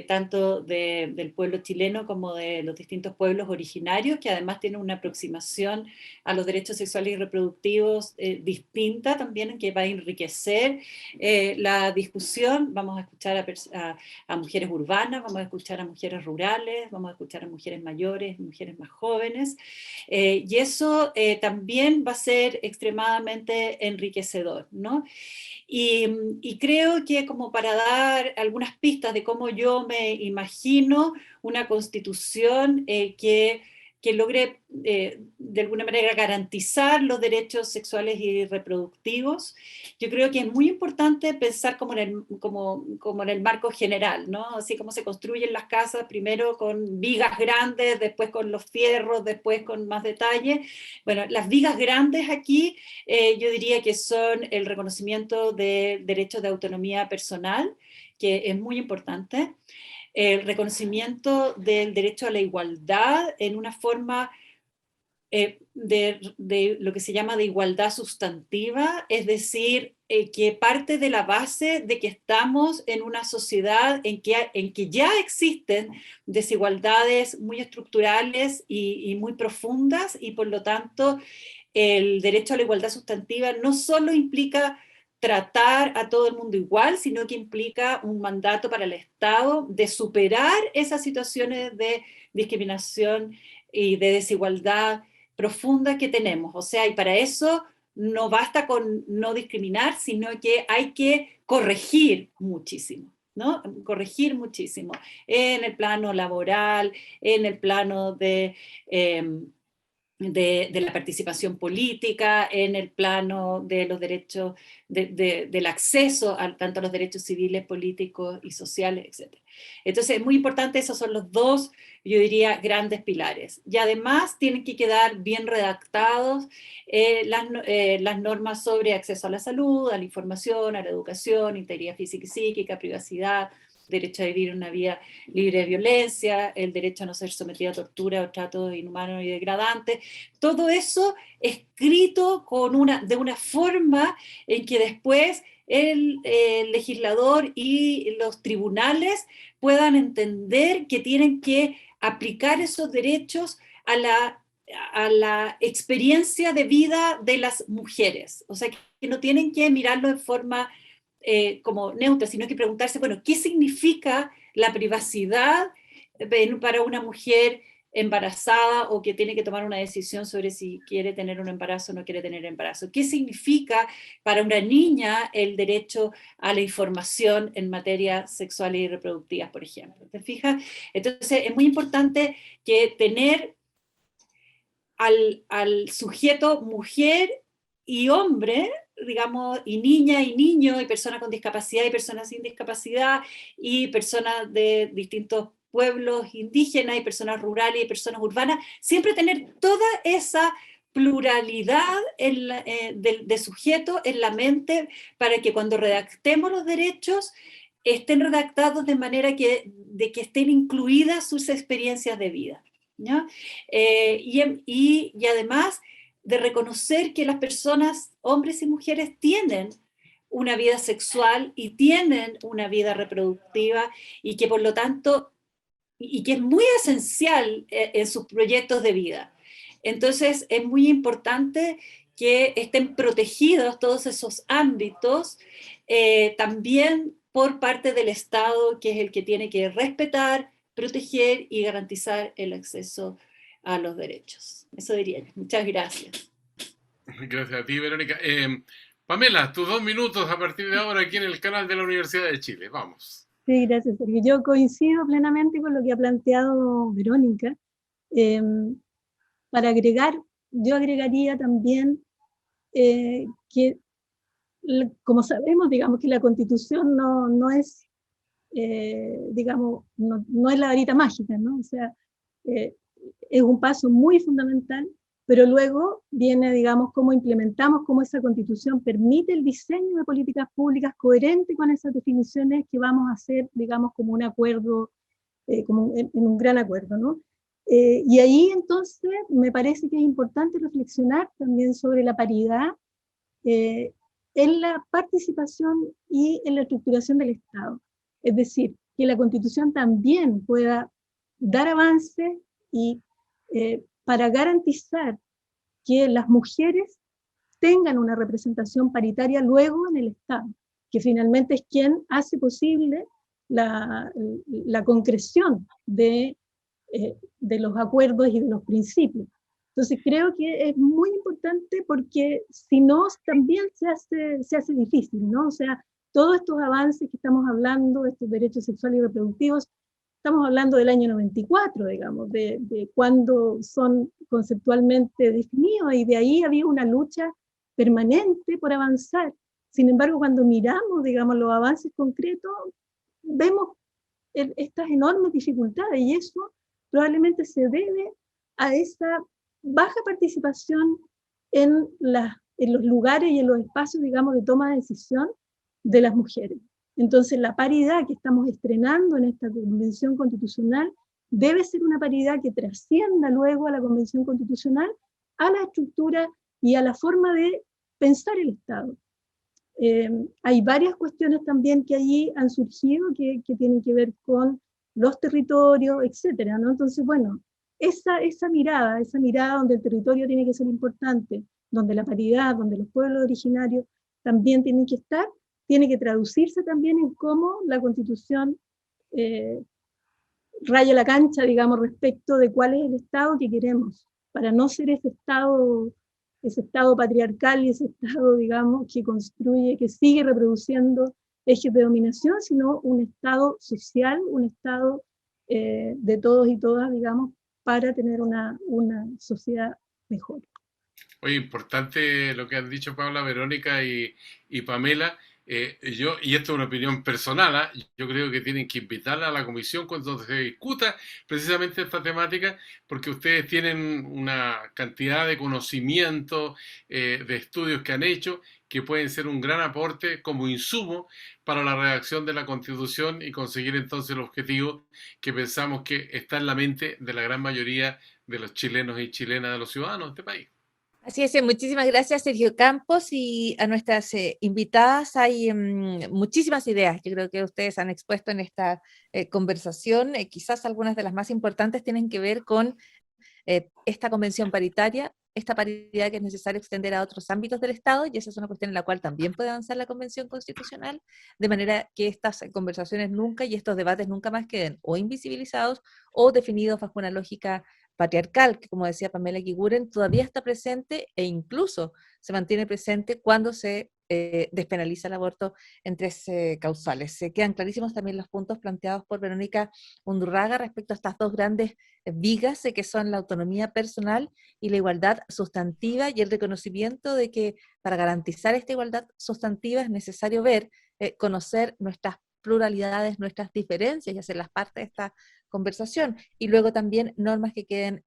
tanto del pueblo chileno como de los distintos pueblos originarios, que además tienen una aproximación a los derechos sexuales y reproductivos distinta también, que va a enriquecer la discusión. Vamos a escuchar a mujeres urbanas, vamos a escuchar a mujeres rurales, vamos a escuchar a mujeres mayores, mujeres más jóvenes, y eso también va a ser extremadamente enriquecedor, ¿no? Y creo que, como para dar algunas pistas de cómo yo me imagino una constitución que logre de alguna manera garantizar los derechos sexuales y reproductivos, yo creo que es muy importante pensar como en el marco general, ¿no? Así como se construyen las casas, primero con vigas grandes, después con los fierros, después con más detalle. Bueno, las vigas grandes aquí yo diría que son el reconocimiento de derechos de autonomía personal, que es muy importante. el reconocimiento del derecho a la igualdad en una forma de lo que se llama de igualdad sustantiva, es decir, que parte de la base de que estamos en una sociedad en que ya existen desigualdades muy estructurales y muy profundas, y por lo tanto el derecho a la igualdad sustantiva no solo implica tratar a todo el mundo igual, sino que implica un mandato para el Estado de superar esas situaciones de discriminación y de desigualdad profunda que tenemos. O sea, y para eso no basta con no discriminar, sino que hay que corregir muchísimo, ¿no? Corregir muchísimo en el plano laboral, en el plano de la participación política, en el plano de los derechos, del acceso tanto a los derechos civiles, políticos y sociales, etc. Entonces es muy importante, esos son los dos, yo diría, grandes pilares. Y además tienen que quedar bien redactados las normas sobre acceso a la salud, a la información, a la educación, integridad física y psíquica, privacidad, derecho a vivir una vida libre de violencia, el derecho a no ser sometido a tortura o tratos inhumanos y degradantes. Todo eso escrito de una forma en que después el legislador y los tribunales puedan entender que tienen que aplicar esos derechos a la experiencia de vida de las mujeres. O sea, que no tienen que mirarlo de forma como neutra, sino que preguntarse, bueno, ¿qué significa la privacidad para una mujer embarazada o que tiene que tomar una decisión sobre si quiere tener un embarazo o no quiere tener embarazo? ¿Qué significa para una niña el derecho a la información en materia sexual y reproductivas, por ejemplo? ¿Te fijas? Entonces es muy importante que tener al sujeto mujer y hombre, digamos, y niña y niño, y personas con discapacidad y personas sin discapacidad, y personas de distintos pueblos indígenas, y personas rurales y personas urbanas, siempre tener toda esa pluralidad de sujetos en la mente, para que cuando redactemos los derechos estén redactados de manera que estén incluidas sus experiencias de vida, ¿no? Y además de reconocer que las personas, hombres y mujeres, tienen una vida sexual y tienen una vida reproductiva, y que por lo tanto, y que es muy esencial en sus proyectos de vida. Entonces es muy importante que estén protegidos todos esos ámbitos, también por parte del Estado, que es el que tiene que respetar, proteger y garantizar el acceso a los derechos. Eso diría yo. Muchas gracias. Gracias a ti, Verónica. Pamela, tus 2 minutos a partir de ahora aquí en el canal de la Universidad de Chile. Vamos. Sí, gracias, Sergio. Yo coincido plenamente con lo que ha planteado Verónica. Para agregar, yo agregaría también que, como sabemos, digamos, que la Constitución no es, digamos, no es la varita mágica, ¿no? O sea, es un paso muy fundamental, pero luego viene, digamos, cómo implementamos, cómo esa Constitución permite el diseño de políticas públicas coherente con esas definiciones que vamos a hacer, digamos, como un acuerdo, como en un gran acuerdo, ¿no? Y ahí entonces me parece que es importante reflexionar también sobre la paridad en la participación y en la estructuración del Estado. Es decir, que la Constitución también pueda dar avances y para garantizar que las mujeres tengan una representación paritaria luego en el Estado, que finalmente es quien hace posible la concreción de los acuerdos y de los principios. Entonces creo que es muy importante, porque si no también se hace difícil, ¿no? O sea, todos estos avances que estamos hablando, estos derechos sexuales y reproductivos, estamos hablando del año 94, digamos, de cuando son conceptualmente definidos, y de ahí había una lucha permanente por avanzar. Sin embargo, cuando miramos, digamos, los avances concretos, vemos estas enormes dificultades, y eso probablemente se debe a esa baja participación en los lugares y en los espacios, digamos, de toma de decisión de las mujeres. Entonces, la paridad que estamos estrenando en esta Convención Constitucional debe ser una paridad que trascienda luego a la Convención Constitucional, a la estructura y a la forma de pensar el Estado. Hay varias cuestiones también que allí han surgido que tienen que ver con los territorios, etcétera, ¿no? Entonces, bueno, esa mirada donde el territorio tiene que ser importante, donde la paridad, donde los pueblos originarios también tienen que estar, tiene que traducirse también en cómo la Constitución raya la cancha, digamos, respecto de cuál es el Estado que queremos, para no ser ese Estado patriarcal y ese Estado, digamos, que construye, que sigue reproduciendo ejes de dominación, sino un Estado social, un Estado de todos y todas, digamos, para tener una sociedad mejor. Oye, importante lo que han dicho Paula, Verónica y Pamela. Y esto es una opinión personal, ¿eh? Yo creo que tienen que invitarla a la comisión cuando se discuta precisamente esta temática, porque ustedes tienen una cantidad de conocimiento, de estudios que han hecho, que pueden ser un gran aporte como insumo para la redacción de la Constitución y conseguir entonces el objetivo que pensamos que está en la mente de la gran mayoría de los chilenos y chilenas, de los ciudadanos de este país. Así es, muchísimas gracias Sergio Campos, y a nuestras invitadas. Hay muchísimas ideas, yo creo que ustedes han expuesto en esta conversación. Quizás algunas de las más importantes tienen que ver con esta convención paritaria, esta paridad que es necesario extender a otros ámbitos del Estado, y esa es una cuestión en la cual también puede avanzar la Convención Constitucional, de manera que estas conversaciones nunca y estos debates nunca más queden o invisibilizados o definidos bajo una lógica patriarcal, que como decía Pamela Kikuren, todavía está presente e incluso se mantiene presente cuando se despenaliza el aborto en 3 causales. Se quedan clarísimos también los puntos planteados por Verónica Undurraga respecto a estas dos grandes vigas, que son la autonomía personal y la igualdad sustantiva, y el reconocimiento de que para garantizar esta igualdad sustantiva es necesario ver, conocer nuestras pluralidades, nuestras diferencias y hacerlas parte de esta conversación, y luego también normas que queden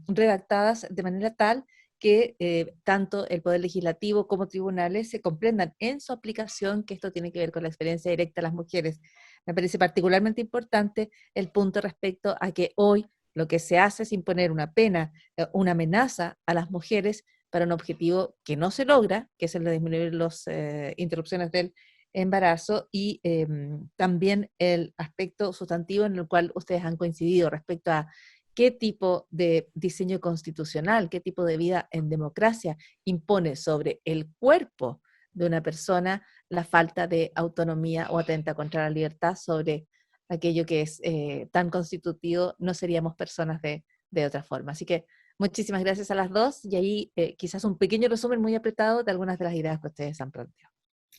redactadas de manera tal que tanto el Poder Legislativo como tribunales se comprendan en su aplicación que esto tiene que ver con la experiencia directa de las mujeres. Me parece particularmente importante el punto respecto a que hoy lo que se hace es imponer una pena, una amenaza a las mujeres para un objetivo que no se logra, que es el de disminuir las interrupciones del embarazo, y también el aspecto sustantivo en el cual ustedes han coincidido respecto a qué tipo de diseño constitucional, qué tipo de vida en democracia impone sobre el cuerpo de una persona la falta de autonomía o atenta contra la libertad sobre aquello que es tan constitutivo. No seríamos personas de otra forma. Así que muchísimas gracias a las dos, y ahí quizás un pequeño resumen muy apretado de algunas de las ideas que ustedes han planteado.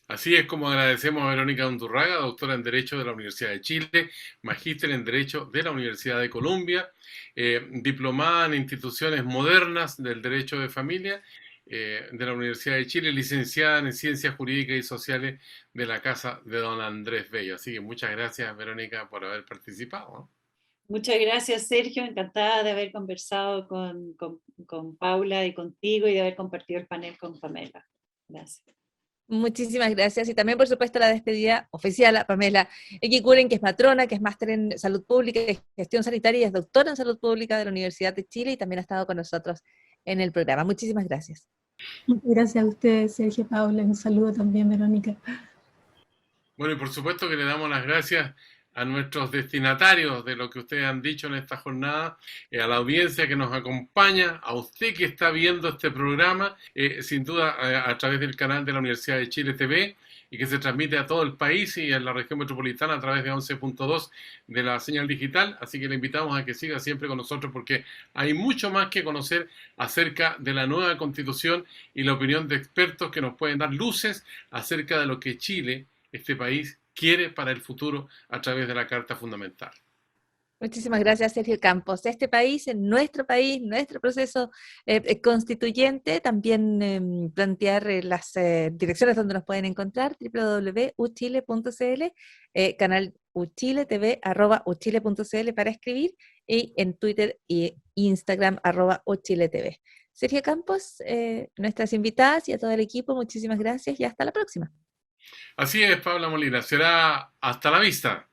Así es como agradecemos a Verónica Undurraga, doctora en Derecho de la Universidad de Chile, magíster en Derecho de la Universidad de Columbia, diplomada en instituciones modernas del derecho de familia de la Universidad de Chile, licenciada en Ciencias Jurídicas y Sociales de la Casa de don Andrés Bello. Así que muchas gracias, Verónica, por haber participado, ¿no? Muchas gracias, Sergio. Encantada de haber conversado con Paula y contigo, y de haber compartido el panel con Pamela. Gracias. Muchísimas gracias, y también por supuesto la despedida oficial a Pamela Kikuren, que es matrona, que es máster en salud pública y gestión sanitaria, y es doctora en salud pública de la Universidad de Chile, y también ha estado con nosotros en el programa. Muchísimas gracias. Muchas gracias a ustedes, Sergio, Paula. Un saludo también, Verónica. Bueno, y por supuesto que le damos las gracias a nuestros destinatarios de lo que ustedes han dicho en esta jornada, a la audiencia que nos acompaña, a usted que está viendo este programa, sin duda a través del canal de la Universidad de Chile TV, y que se transmite a todo el país y en la región metropolitana a través de 11.2 de la señal digital. Así que le invitamos a que siga siempre con nosotros, porque hay mucho más que conocer acerca de la nueva Constitución y la opinión de expertos que nos pueden dar luces acerca de lo que Chile, este país, quiere para el futuro a través de la Carta Fundamental. Muchísimas gracias, Sergio Campos. Este país, nuestro proceso constituyente, también plantear las direcciones donde nos pueden encontrar: www.uchile.cl, canal Uchile TV, @uchile.cl para escribir, y en Twitter e Instagram, @uchiletv. Sergio Campos, nuestras invitadas y a todo el equipo, muchísimas gracias y hasta la próxima. Así es, Paula Molina. Será hasta la vista.